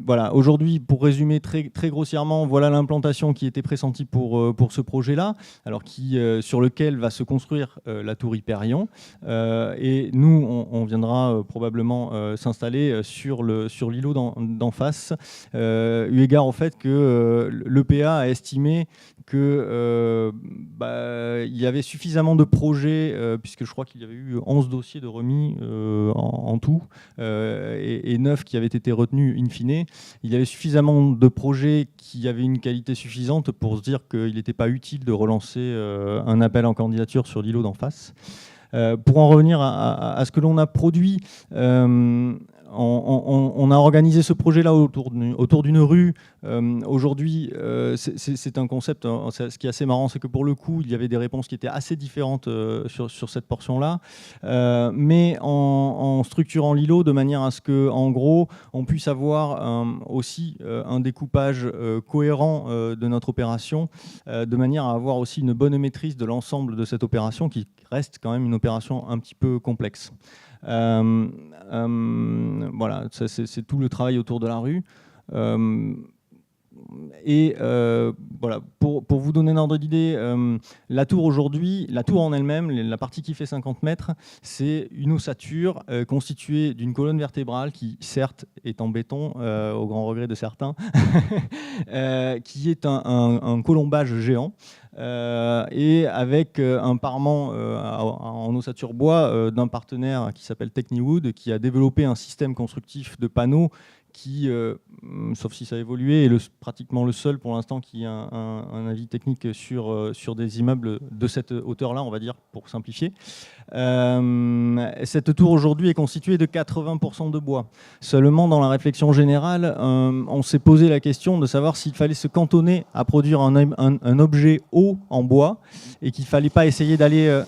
voilà. Aujourd'hui, pour résumer très grossièrement, voilà l'implantation qui était pressentie pour ce projet-là, alors sur lequel va se construire la tour Hyperion. Et nous, on viendra probablement s'installer sur l'îlot d'en face, eu égard au fait que l'EPA a estimé qu'il y avait suffisamment de projets, puisque je crois qu'il y avait eu 11 dossiers de remis en tout, et 9 qui avaient été retenus in fine. Il y avait suffisamment de projets qui avaient une qualité suffisante pour se dire qu'il n'était pas utile de relancer un appel en candidature sur l'îlot d'en face. Pour en revenir à ce que l'on a produit, on a organisé ce projet-là autour d'une rue. Aujourd'hui, c'est un concept. Ce qui est assez marrant, c'est que pour le coup, il y avait des réponses qui étaient assez différentes sur cette portion-là, mais en structurant l'îlot de manière à ce que, en gros, on puisse avoir aussi un découpage cohérent de notre opération, de manière à avoir aussi une bonne maîtrise de l'ensemble de cette opération, qui reste quand même une opération un petit peu complexe. Voilà, c'est tout le travail autour de la rue. Voilà, pour vous donner un ordre d'idée, la tour aujourd'hui, la tour en elle-même, la partie qui fait 50 mètres, c'est une ossature constituée d'une colonne vertébrale qui, certes, est en béton, au grand regret de certains, qui est un colombage géant. Et avec un parement en ossature bois d'un partenaire qui s'appelle Techniwood, qui a développé un système constructif de panneaux qui, sauf si ça a évolué, est pratiquement le seul pour l'instant qui a un avis technique sur des immeubles de cette hauteur-là, on va dire, pour simplifier. Cette tour aujourd'hui est constituée de 80% de bois. Seulement, dans la réflexion générale, on s'est posé la question de savoir s'il fallait se cantonner à produire un objet haut en bois et qu'il ne fallait pas essayer d'aller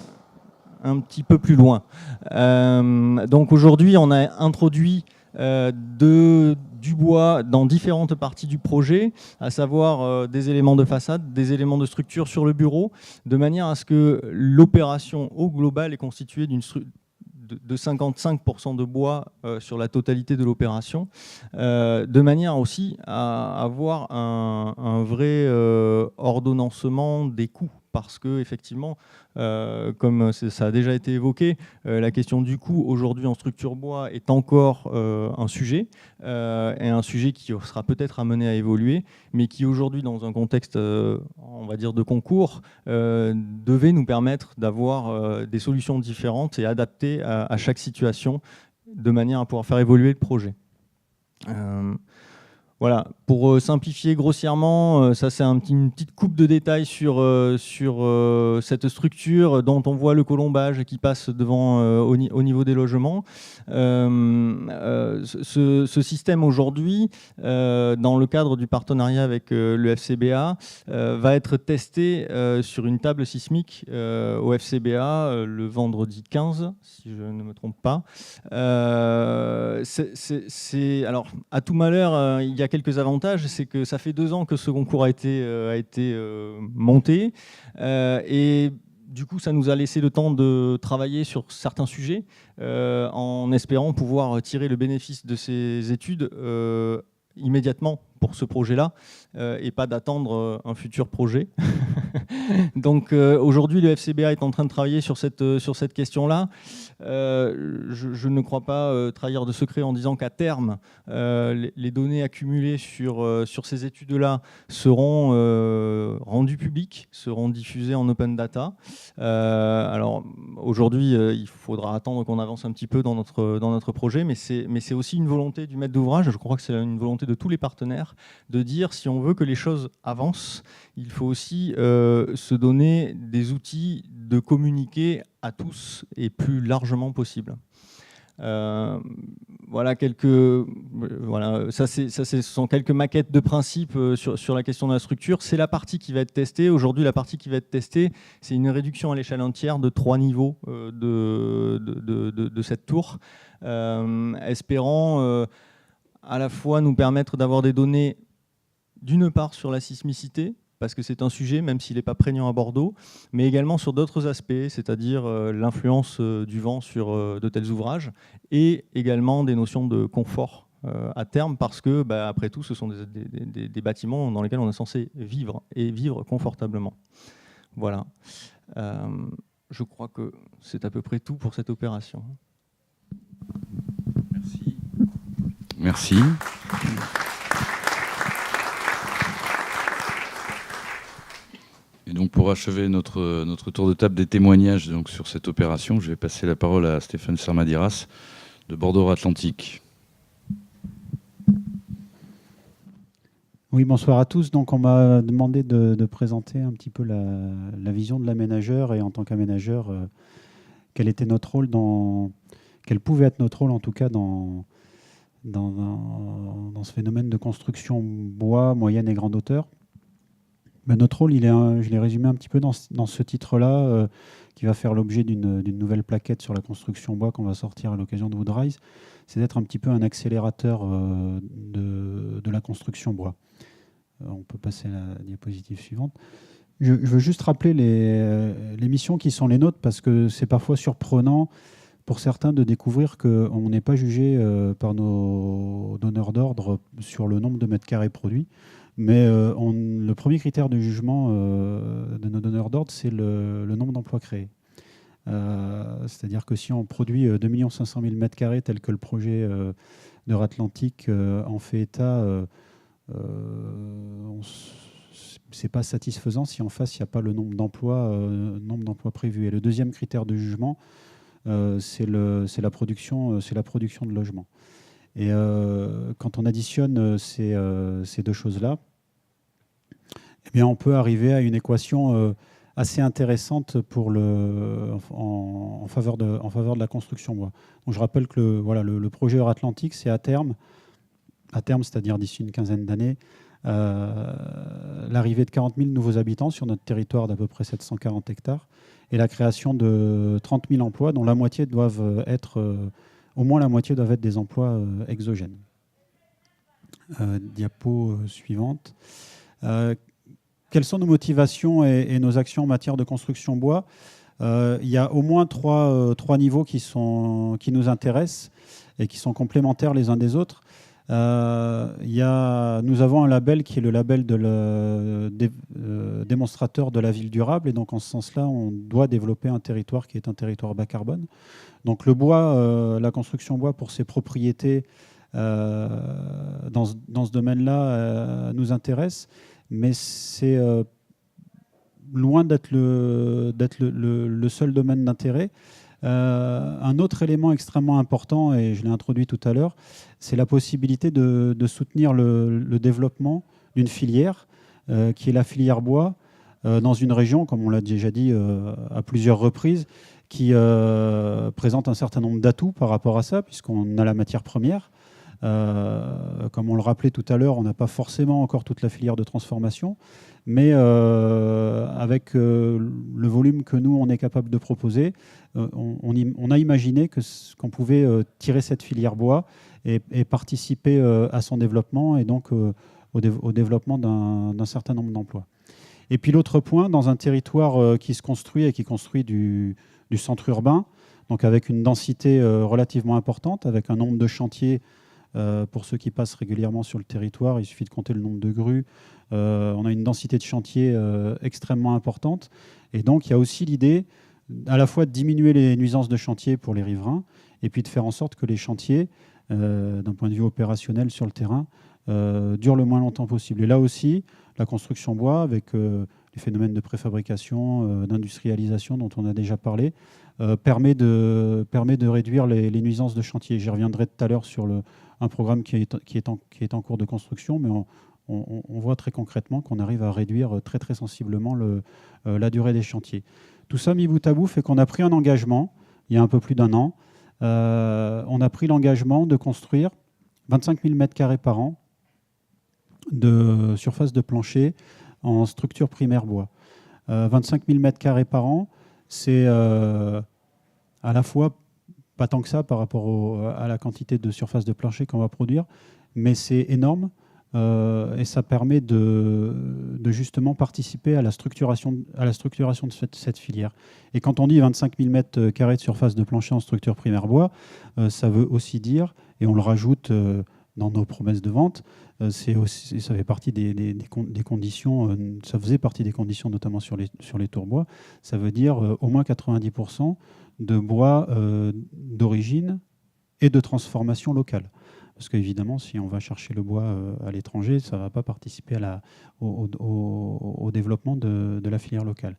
un petit peu plus loin. Donc aujourd'hui, on a introduit du bois dans différentes parties du projet, à savoir des éléments de façade, des éléments de structure sur le bureau, de manière à ce que l'opération au global est constituée de 55% de bois sur la totalité de l'opération, de manière aussi à avoir un vrai ordonnancement des coûts, parce que effectivement, comme ça a déjà été évoqué, la question du coût aujourd'hui en structure bois est encore un sujet, et un sujet qui sera peut-être amené à évoluer, mais qui aujourd'hui, dans un contexte, on va dire, de concours, devait nous permettre d'avoir des solutions différentes et adaptées à chaque situation, de manière à pouvoir faire évoluer le projet. Voilà, pour simplifier grossièrement, ça c'est une petite coupe de détails sur cette structure dont on voit le colombage qui passe devant au niveau des logements. Ce système aujourd'hui, dans le cadre du partenariat avec le FCBA, va être testé sur une table sismique au FCBA le vendredi 15, si je ne me trompe pas. Alors, à tout malheur, il y a quelques avantages, c'est que ça fait 2 ans que ce concours a été monté, et du coup ça nous a laissé le temps de travailler sur certains sujets, en espérant pouvoir tirer le bénéfice de ces études immédiatement pour ce projet-là, et pas d'attendre un futur projet. Donc aujourd'hui, le FCBA est en train de travailler sur cette question-là. Je ne crois pas trahir de secret en disant qu'à terme, les données accumulées sur ces études-là seront rendues publiques, seront diffusées en open data. Alors aujourd'hui, il faudra attendre qu'on avance un petit peu dans notre projet, mais c'est aussi une volonté du maître d'ouvrage, je crois que c'est une volonté de tous les partenaires, de dire si on veut que les choses avancent, il faut aussi se donner des outils de communiquer à tous et plus largement possible. Voilà, ce sont quelques maquettes de principe sur la question de la structure. C'est la partie qui va être testée. Aujourd'hui, la partie qui va être testée, c'est une réduction à l'échelle entière de 3 niveaux de cette tour, espérant à la fois nous permettre d'avoir des données, d'une part sur la sismicité, parce que c'est un sujet, même s'il n'est pas prégnant à Bordeaux, mais également sur d'autres aspects, c'est-à-dire l'influence du vent sur de tels ouvrages, et également des notions de confort à terme, parce que, après tout, ce sont des bâtiments dans lesquels on est censé vivre, et vivre confortablement. Voilà. Je crois que c'est à peu près tout pour cette opération. Merci. Et donc pour achever notre tour de table des témoignages donc, sur cette opération, je vais passer la parole à Stéphane Sermadiras de Bordeaux Atlantique. Oui, bonsoir à tous. Donc on m'a demandé de présenter un petit peu la vision de l'aménageur, et en tant qu'aménageur, quel était notre rôle quel pouvait être notre rôle en tout cas dans ce phénomène de construction bois moyenne et grande hauteur. Notre rôle, je l'ai résumé un petit peu dans ce titre-là, qui va faire l'objet d'une nouvelle plaquette sur la construction bois qu'on va sortir à l'occasion de Woodrise. C'est d'être un petit peu un accélérateur de la construction bois. On peut passer à la diapositive suivante. Je veux juste rappeler les missions qui sont les nôtres, parce que c'est parfois surprenant pour certains de découvrir qu'on n'est pas jugé par nos donneurs d'ordre sur le nombre de mètres carrés produits. Mais le premier critère de jugement de nos donneurs d'ordre, c'est le nombre d'emplois créés. C'est-à-dire que si on produit 2 500 000 m² tel que le projet de Atlantique en fait état, c'est pas satisfaisant si en face il n'y a pas le nombre d'emplois prévus. Et le deuxième critère de jugement, c'est la production de logements. Et quand on additionne ces deux choses-là, eh bien, on peut arriver à une équation assez intéressante en faveur de la construction bois. Donc, je rappelle que le projet Euratlantique, c'est à terme, c'est-à-dire d'ici une quinzaine d'années, l'arrivée de 40 000 nouveaux habitants sur notre territoire d'à peu près 740 hectares et la création de 30 000 emplois, dont la moitié doivent être... au moins la moitié doivent être des emplois exogènes. Diapo suivante. Quelles sont nos motivations et nos actions en matière de construction bois ? Il y a au moins trois niveaux qui nous intéressent et qui sont complémentaires les uns des autres. Nous avons un label qui est le label démonstrateur de la ville durable. Et donc, en ce sens-là, on doit développer un territoire qui est un territoire bas carbone. Donc, le bois, la construction bois, pour ses propriétés dans ce domaine-là, nous intéresse. Mais c'est loin d'être le seul domaine d'intérêt. Un autre élément extrêmement important, et je l'ai introduit tout à l'heure, c'est la possibilité de soutenir le développement d'une filière, qui est la filière bois, dans une région, comme on l'a déjà dit à plusieurs reprises, qui présente un certain nombre d'atouts par rapport à ça, puisqu'on a la matière première. Comme on le rappelait tout à l'heure, on n'a pas forcément encore toute la filière de transformation, mais avec le volume que nous, on est capable de proposer, on a imaginé qu'on pouvait tirer cette filière bois et participer à son développement et donc au développement d'un certain nombre d'emplois. Et puis l'autre point, dans un territoire qui se construit et qui construit du centre urbain, donc avec une densité relativement importante, avec un nombre de chantiers. Pour ceux qui passent régulièrement sur le territoire, il suffit de compter le nombre de grues. On a une densité de chantier extrêmement importante. Et donc, il y a aussi l'idée à la fois de diminuer les nuisances de chantier pour les riverains et puis de faire en sorte que les chantiers, d'un point de vue opérationnel sur le terrain, durent le moins longtemps possible. Et là aussi, la construction bois, avec les phénomènes de préfabrication, d'industrialisation dont on a déjà parlé, permet de réduire les nuisances de chantier. J'y reviendrai tout à l'heure sur un programme qui est en cours de construction, mais on voit très concrètement qu'on arrive à réduire très, très sensiblement la durée des chantiers. Tout ça, mis bout à bout, fait qu'on a pris un engagement, il y a un peu plus d'un an. On a pris l'engagement de construire 25 000 m² par an de surface de plancher en structure primaire bois. 25 000 m² par an, c'est à la fois pas tant que ça par rapport à la quantité de surface de plancher qu'on va produire, mais c'est énorme et ça permet de justement participer à la structuration de cette filière. Et quand on dit 25 000 m² de surface de plancher en structure primaire bois, ça veut aussi dire, et on le rajoute dans nos promesses de vente, ça fait partie des conditions, ça faisait partie des conditions notamment sur les tourbois, ça veut dire au moins 90% de bois d'origine et de transformation locale. Parce qu'évidemment, si on va chercher le bois à l'étranger, ça ne va pas participer au développement de la filière locale.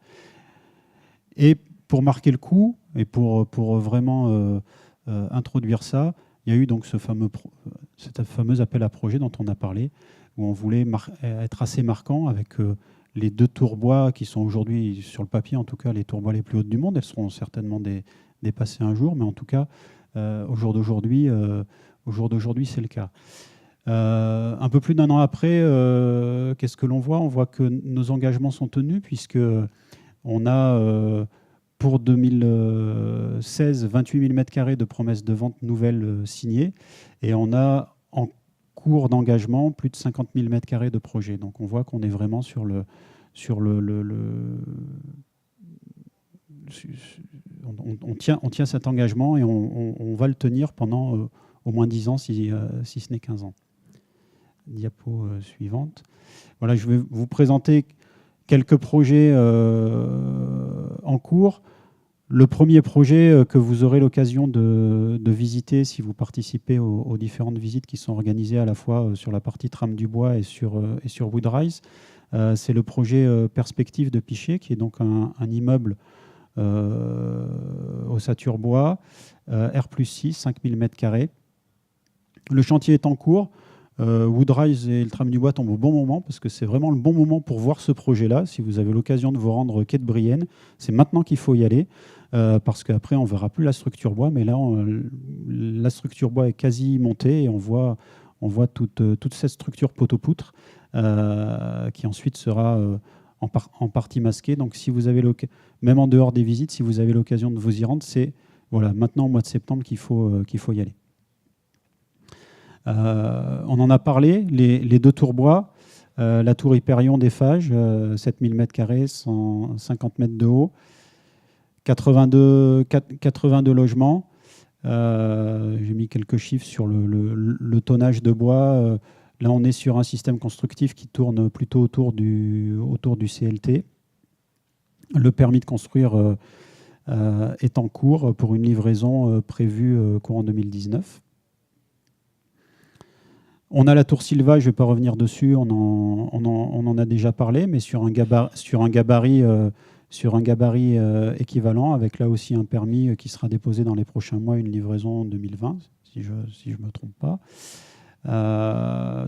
Et pour marquer le coup, et pour vraiment introduire ça, il y a eu donc cet fameux appel à projet dont on a parlé, où on voulait être assez marquant avec les 2 tourbois qui sont aujourd'hui, sur le papier en tout cas, les tourbois les plus hautes du monde. Elles seront certainement dépassées un jour, mais en tout cas, au jour d'aujourd'hui, c'est le cas. Un peu plus d'un an après, qu'est-ce que l'on voit ? On voit que nos engagements sont tenus, puisqu'on a pour 2016 28 000 m² de promesses de vente nouvelles signées, et on a en cours d'engagement plus de 50 000 m² de projets. Donc on voit qu'on est vraiment on tient cet engagement et on va le tenir pendant au moins 10 ans, si ce n'est 15 ans. Diapo suivante. Voilà, je vais vous présenter quelques projets en cours. Le premier projet que vous aurez l'occasion de visiter si vous participez aux différentes visites qui sont organisées à la fois sur la partie Tram du Bois et sur Woodrise, c'est le projet Perspective de Piché, qui est donc un immeuble ossature bois, R+6, 5 000 m². Le chantier est en cours. Woodrise et le Tram du Bois tombent au bon moment, parce que c'est vraiment le bon moment pour voir ce projet-là. Si vous avez l'occasion de vous rendre quai de Brienne, c'est maintenant qu'il faut y aller, parce qu'après on ne verra plus la structure bois, mais là la structure bois est quasi montée et on voit toute cette structure poteau-poutre qui ensuite sera en partie masquée. Donc si vous avez même en dehors des visites, si vous avez l'occasion de vous y rendre, c'est maintenant au mois de septembre qu'il faut y aller. On en a parlé, les 2 tourbois, la tour Hyperion des Fages, 7000 m², 150 mètres de haut, 82 logements. J'ai mis quelques chiffres sur le tonnage de bois. Là, on est sur un système constructif qui tourne plutôt autour du CLT. Le permis de construire est en cours pour une livraison prévue courant 2019. On a la tour Silva, je ne vais pas revenir dessus, on en a déjà parlé, mais sur un gabarit équivalent, avec là aussi un permis qui sera déposé dans les prochains mois, une livraison en 2020, si je ne me trompe pas.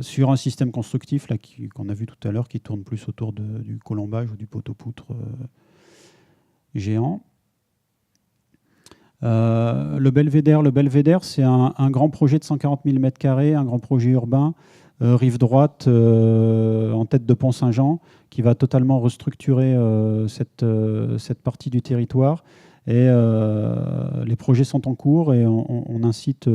Sur un système constructif là, qu'on a vu tout à l'heure, qui tourne plus autour du colombage ou du poteau-poutre géant. Le Belvédère, c'est un grand projet de 140 000 m², un grand projet urbain, rive droite, en tête de Pont-Saint-Jean, qui va totalement restructurer cette partie du territoire. Et les projets sont en cours et on incite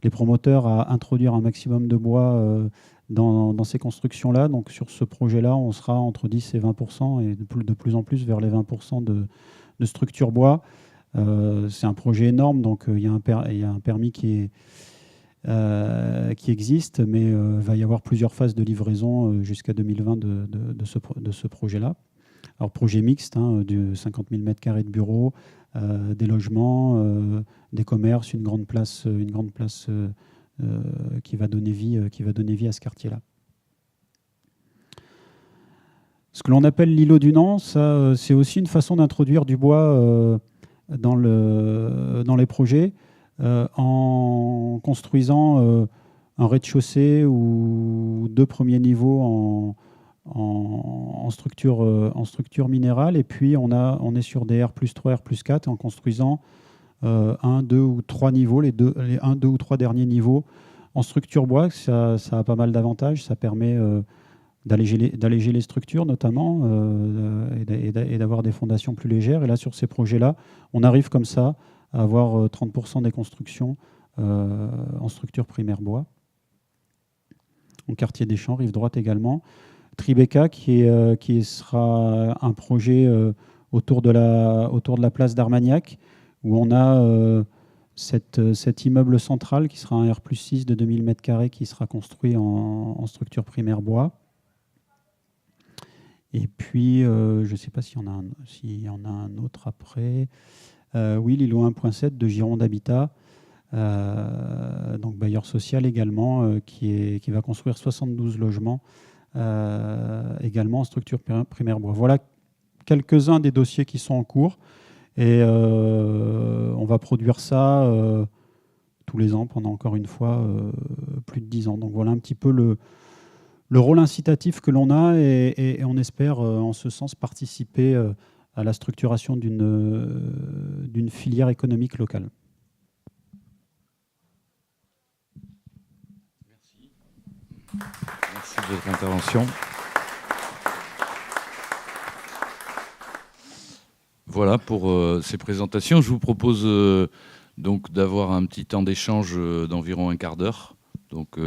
les promoteurs à introduire un maximum de bois dans ces constructions-là. Donc sur ce projet-là, on sera entre 10 et 20% et de plus en plus vers les 20% de structure bois. C'est un projet énorme, donc il y a un permis qui existe, mais il va y avoir plusieurs phases de livraison jusqu'à 2020 de ce projet-là. Alors projet mixte, de 50 000 m² de bureaux, des logements, des commerces, une grande place qui va donner vie à ce quartier-là. Ce que l'on appelle l'îlot du Nant, ça, c'est aussi une façon d'introduire du bois dans les projets en construisant un rez-de-chaussée ou 2 premiers niveaux en structure minérale. Et puis, on est sur des R+3, R+4 en construisant 1, 2 ou 3 niveaux, les 1, 2 ou 3 derniers niveaux en structure bois. Ça a pas mal d'avantages. Ça permet d'alléger les structures notamment et d'avoir des fondations plus légères. Et là, sur ces projets-là, on arrive comme ça à avoir 30% des constructions en structure primaire bois. En quartier des Champs, rive droite également. Tribeca, qui sera un projet autour de la place d'Armagnac, où on a cet immeuble central qui sera un R+6 de 2000 m² qui sera construit en structure primaire bois. Et puis, je ne sais pas s'il y en a un autre après. Oui, l'îlot 1.7 de Gironde Habitat, donc bailleur social également, qui va construire 72 logements, également en structure primaire bois. Voilà quelques-uns des dossiers qui sont en cours. Et on va produire ça tous les ans pendant, encore une fois, plus de 10 ans. Donc voilà un petit peu le rôle incitatif que l'on a et on espère en ce sens participer à la structuration d'une filière économique locale. Merci de votre intervention. Voilà pour ces présentations. Je vous propose donc d'avoir un petit temps d'échange d'environ un quart d'heure. Donc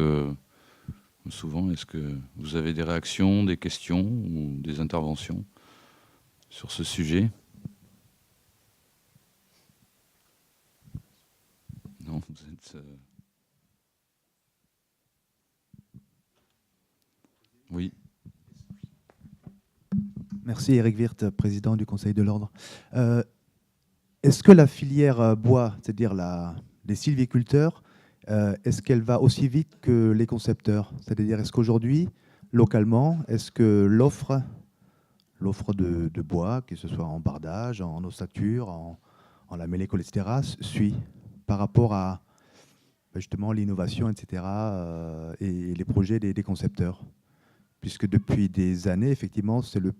souvent, est-ce que vous avez des réactions, des questions ou des interventions sur ce sujet? Non, vous êtes... Oui. Merci Eric Wirth, président du Conseil de l'Ordre. Est-ce que la filière bois, c'est-à-dire les sylviculteurs, est-ce qu'elle va aussi vite que les concepteurs? C'est-à-dire, est-ce qu'aujourd'hui, localement, est-ce que l'offre de bois, que ce soit en bardage, en ossature, en lamellé-colle, etc., suit par rapport à justement l'innovation, etc., et les projets des concepteurs? Puisque depuis des années, effectivement, c'est le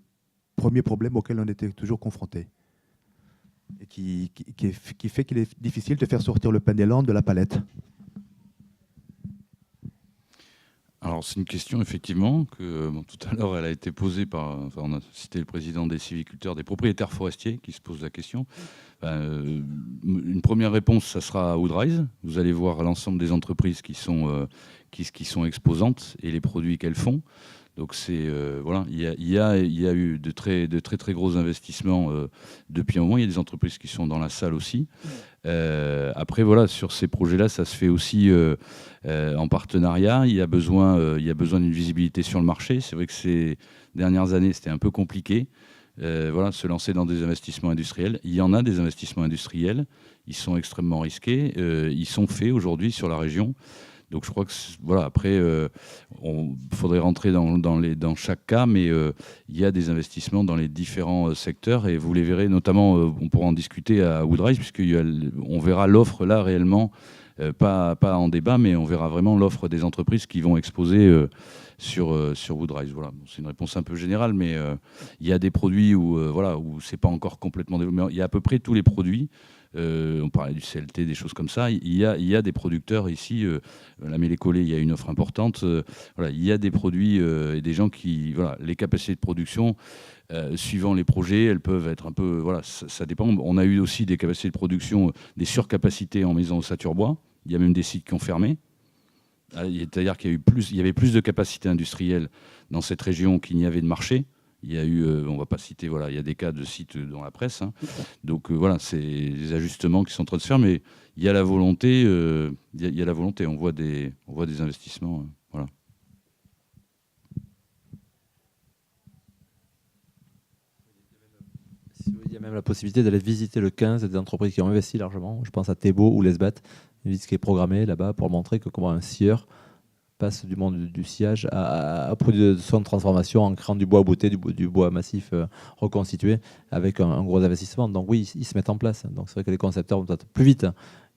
premier problème auquel on était toujours confronté et qui fait qu'il est difficile de faire sortir le Penellan de la palette. Alors c'est une question effectivement que tout à l'heure elle a été posée par, on a cité le président des sylviculteurs, des propriétaires forestiers qui se posent la question. Une première réponse, ça sera Woodrise. Vous allez voir l'ensemble des entreprises qui sont exposantes et les produits qu'elles font. Donc voilà, il y a eu de très gros investissements depuis un moment. Il y a des entreprises qui sont dans la salle aussi. Après, voilà, sur ces projets-là, ça se fait aussi en partenariat. Il y a besoin d'une visibilité sur le marché. C'est vrai que ces dernières années, c'était un peu compliqué. Voilà, se lancer dans des investissements industriels. Il y en a des investissements industriels. Ils sont extrêmement risqués. Ils sont faits aujourd'hui sur la région. Donc je crois que voilà, après, il faudrait rentrer dans chaque cas, mais il y a des investissements dans les différents secteurs et vous les verrez, notamment, on pourra en discuter à Woodrise, puisqu'on verra l'offre là réellement, pas en débat, mais on verra vraiment l'offre des entreprises qui vont exposer sur Woodrise. Voilà. Bon, c'est une réponse un peu générale, mais il y a des produits où c'est pas encore complètement développé. Il y a à peu près tous les produits. On parlait du CLT, des choses comme ça. Il y a des producteurs ici. La Mêlée-Collée, il y a une offre importante. Voilà, il y a des produits et des gens qui... Voilà, les capacités de production, suivant les projets, elles peuvent être un peu... Voilà, ça dépend. On a eu aussi des capacités de production, des surcapacités en maison au Saturbois. Il y a même des sites qui ont fermé. C'est-à-dire qu'il y avait plus de capacités industrielles dans cette région qu'il n'y avait de marché. Il y a eu, on ne va pas citer, voilà, il y a des cas de sites dans la presse. Hein. Donc voilà, c'est des ajustements qui sont en train de se faire, mais il y a la volonté, il y a la volonté. On voit des investissements, voilà. Il y a même la possibilité d'aller visiter le 15 des entreprises qui ont investi largement. Je pense à Thébault ou Lesbat, une visite qui est programmée là-bas pour montrer comment un scieur passe du monde du sciage à produit de soins de transformation en créant du bois beauté, du bois massif reconstitué avec un gros investissement. Donc oui, ils se mettent en place. Donc c'est vrai que les concepteurs vont peut-être plus vite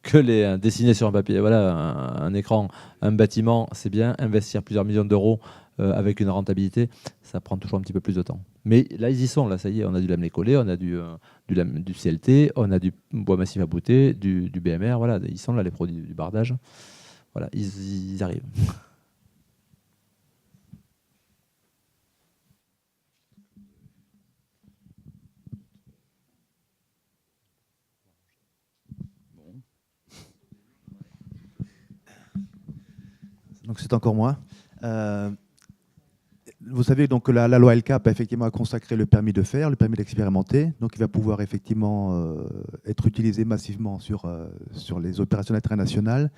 que les dessiner sur un papier. Voilà, un écran, un bâtiment, c'est bien. Investir plusieurs millions d'euros avec une rentabilité, ça prend toujours un petit peu plus de temps. Mais là, ils y sont. Là, ça y est, on a du lamelé collé, on a du CLT, on a du bois massif à beauté, du BMR. Voilà, ils sont là, les produits du bardage. Voilà, ils arrivent. Donc c'est encore moi. Vous savez donc que la loi LCAP effectivement a consacré le permis de faire, le permis d'expérimenter. Donc il va pouvoir effectivement être utilisé massivement sur les opérations internationales.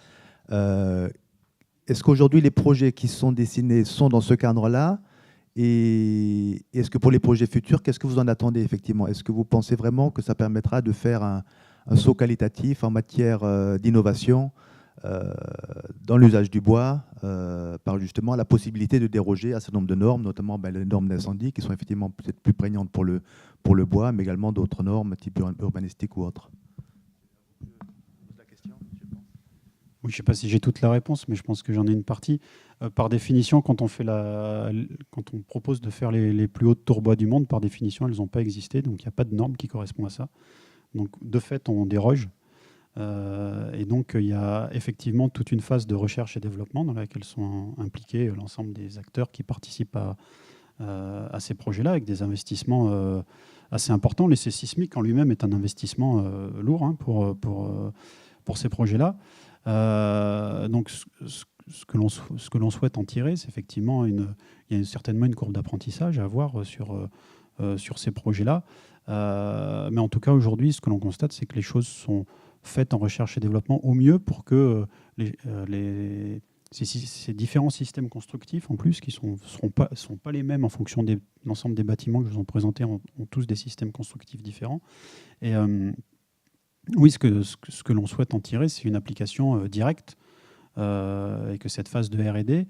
Est-ce qu'aujourd'hui les projets qui sont dessinés sont dans ce cadre-là? Et est-ce que pour les projets futurs, qu'est-ce que vous en attendez effectivement? Est-ce que vous pensez vraiment que ça permettra de faire un saut qualitatif en matière d'innovation dans l'usage du bois, par justement la possibilité de déroger à ce nombre de normes, notamment les normes d'incendie, qui sont effectivement peut-être plus prégnantes pour le bois, mais également d'autres normes, type urbanistiques ou autres? Oui, je ne sais pas si j'ai toute la réponse, mais je pense que j'en ai une partie. Par définition, quand on propose de faire les plus hautes tours bois du monde, par définition, elles n'ont pas existé, donc il n'y a pas de norme qui correspond à ça. Donc, de fait, on déroge. Et donc, il y a effectivement toute une phase de recherche et développement dans laquelle sont impliqués l'ensemble des acteurs qui participent à ces projets-là, avec des investissements assez importants. L'essai sismique en lui-même est un investissement lourd pour ces projets-là. Donc, ce que l'on souhaite en tirer, c'est effectivement il y a certainement une courbe d'apprentissage à avoir sur ces projets-là. Mais en tout cas, aujourd'hui, ce que l'on constate, c'est que les choses sont faites en recherche et développement au mieux pour que ces différents systèmes constructifs, en plus, qui ne sont pas les mêmes en fonction de l'ensemble des bâtiments que je vous ai présentés, ont tous des systèmes constructifs différents. Et oui, ce que l'on souhaite en tirer, c'est une application directe et que cette phase de R&D,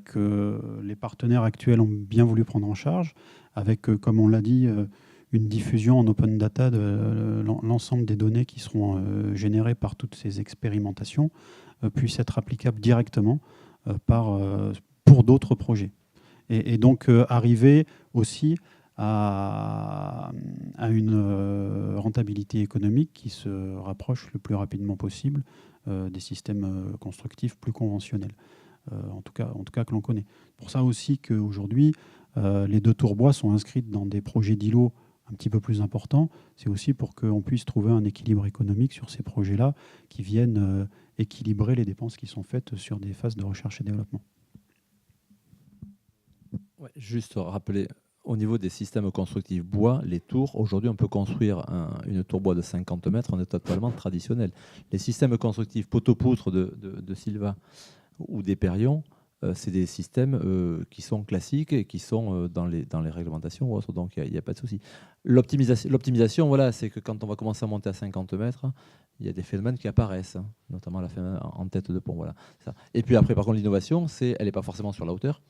que les partenaires actuels ont bien voulu prendre en charge, avec, comme on l'a dit, une diffusion en open data de l'ensemble des données qui seront générées par toutes ces expérimentations, puisse être applicable directement pour d'autres projets. Et donc arriver aussi à une rentabilité économique qui se rapproche le plus rapidement possible des systèmes constructifs plus conventionnels, en tout cas que l'on connaît. Pour ça aussi qu'aujourd'hui, les 2 tours bois sont inscrites dans des projets d'îlots un petit peu plus important, c'est aussi pour qu'on puisse trouver un équilibre économique sur ces projets-là qui viennent équilibrer les dépenses qui sont faites sur des phases de recherche et développement. Ouais, juste rappeler, au niveau des systèmes constructifs bois, les tours, aujourd'hui on peut construire une tour bois de 50 mètres, on est totalement traditionnel. Les systèmes constructifs poteau-poutre de Silva ou des Perrions, c'est des systèmes qui sont classiques et qui sont dans les réglementations ou autres, donc il n'y a pas de souci. L'optimisation, voilà, c'est que quand on va commencer à monter à 50 mètres, il y a des phénomènes qui apparaissent, notamment la phénomène en tête de pont. Voilà, ça. Et puis après, par contre, l'innovation, elle n'est pas forcément sur la hauteur.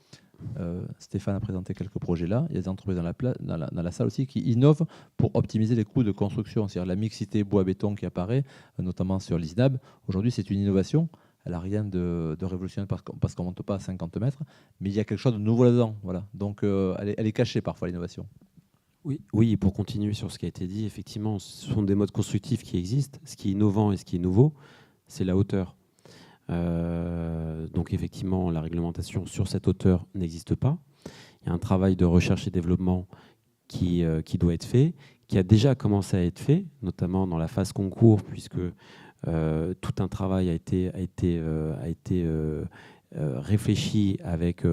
Stéphane a présenté quelques projets là. Il y a des entreprises dans la salle aussi qui innovent pour optimiser les coûts de construction. C'est-à-dire la mixité bois-béton qui apparaît, notamment sur l'ISNAB. Aujourd'hui, c'est une innovation. Elle n'a rien de révolutionnaire parce qu'on ne monte pas à 50 mètres, mais il y a quelque chose de nouveau là-dedans. Voilà. Donc elle est cachée parfois, l'innovation. Oui, et pour continuer sur ce qui a été dit, effectivement, ce sont des modes constructifs qui existent. Ce qui est innovant et ce qui est nouveau, c'est la hauteur. Donc effectivement, la réglementation sur cette hauteur n'existe pas. Il y a un travail de recherche et développement qui doit être fait, qui a déjà commencé à être fait, notamment dans la phase concours, puisque tout un travail a été réfléchi avec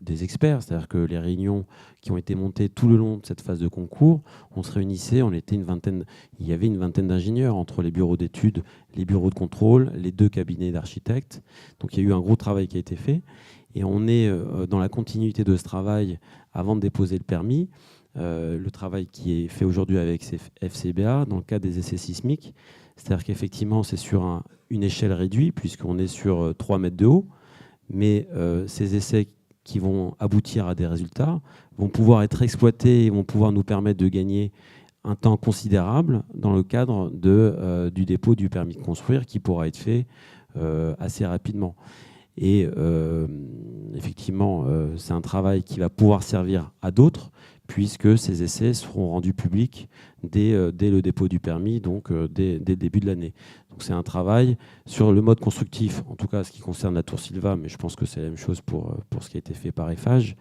des experts, c'est-à-dire que les réunions qui ont été montées tout le long de cette phase de concours, on se réunissait, il y avait une vingtaine d'ingénieurs entre les bureaux d'études, les bureaux de contrôle, les 2 cabinets d'architectes. Donc il y a eu un gros travail qui a été fait et on est dans la continuité de ce travail avant de déposer le permis. Le travail qui est fait aujourd'hui avec FCBA dans le cadre des essais sismiques, c'est-à-dire qu'effectivement c'est sur une échelle réduite puisqu'on est sur 3 mètres de haut, mais ces essais qui vont aboutir à des résultats, vont pouvoir être exploités et vont pouvoir nous permettre de gagner un temps considérable dans le cadre du dépôt du permis de construire qui pourra être fait assez rapidement. Et effectivement, c'est un travail qui va pouvoir servir à d'autres puisque ces essais seront rendus publics dès le dépôt du permis, donc dès le début de l'année. Donc c'est un travail sur le mode constructif, en tout cas ce qui concerne la tour Silva, mais je pense que c'est la même chose pour ce qui a été fait par Eiffage.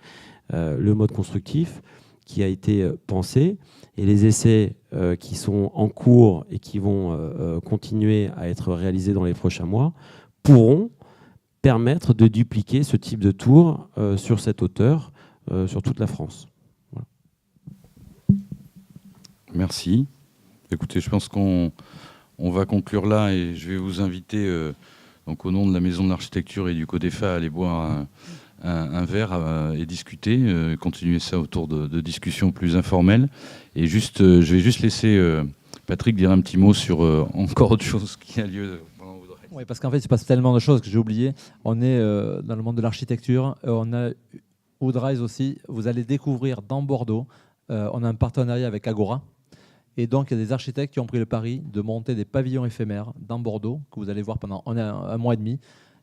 Le mode constructif qui a été pensé et les essais qui sont en cours et qui vont continuer à être réalisés dans les prochains mois pourront permettre de dupliquer ce type de tour sur cette hauteur sur toute la France. Voilà. Merci. Écoutez, je pense qu'on va conclure là et je vais vous inviter donc au nom de la Maison de l'Architecture et du CODEFA à aller boire un verre et discuter, continuer ça autour de discussions plus informelles. Et juste, je vais juste laisser Patrick dire un petit mot sur encore autre chose qui a lieu. Oui, parce qu'en fait, il se passe tellement de choses que j'ai oublié. On est dans le monde de l'architecture. On a Woodrise aussi. Vous allez découvrir dans Bordeaux, on a un partenariat avec Agora. Et donc, il y a des architectes qui ont pris le pari de monter des pavillons éphémères dans Bordeaux, que vous allez voir pendant un mois et demi.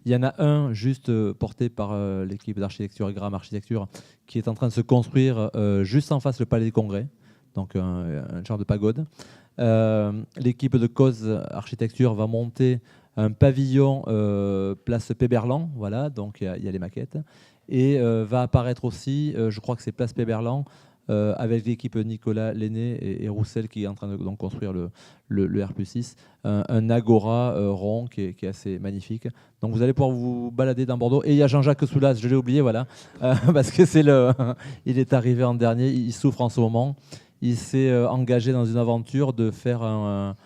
Il y en a un juste porté par l'équipe d'architecture, Gram Architecture, qui est en train de se construire juste en face du Palais des Congrès, donc un genre de pagode. L'équipe de Cause Architecture va monter un pavillon place Péberlan, voilà, donc il y a les maquettes. Et va apparaître aussi, je crois que c'est place Péberlan, avec l'équipe Nicolas Lenné et Roussel qui est en train de donc, construire le R+6, un agora rond qui est assez magnifique. Donc vous allez pouvoir vous balader dans Bordeaux. Et il y a Jean-Jacques Soulas, je l'ai oublié, voilà, parce que il est arrivé en dernier, il souffre en ce moment. Il s'est engagé dans une aventure de faire un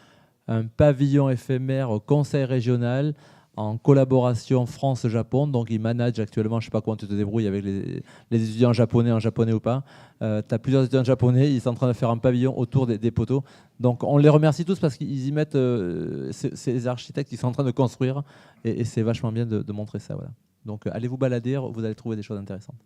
pavillon éphémère au conseil régional en collaboration France-Japon. Donc, il manage actuellement, je ne sais pas comment tu te débrouilles avec les étudiants japonais, en japonais ou pas. Tu as plusieurs étudiants japonais, ils sont en train de faire un pavillon autour des poteaux. Donc, on les remercie tous parce qu'ils y mettent ces architectes qui sont en train de construire. Et c'est vachement bien de montrer ça. Voilà. Donc, allez vous balader, vous allez trouver des choses intéressantes.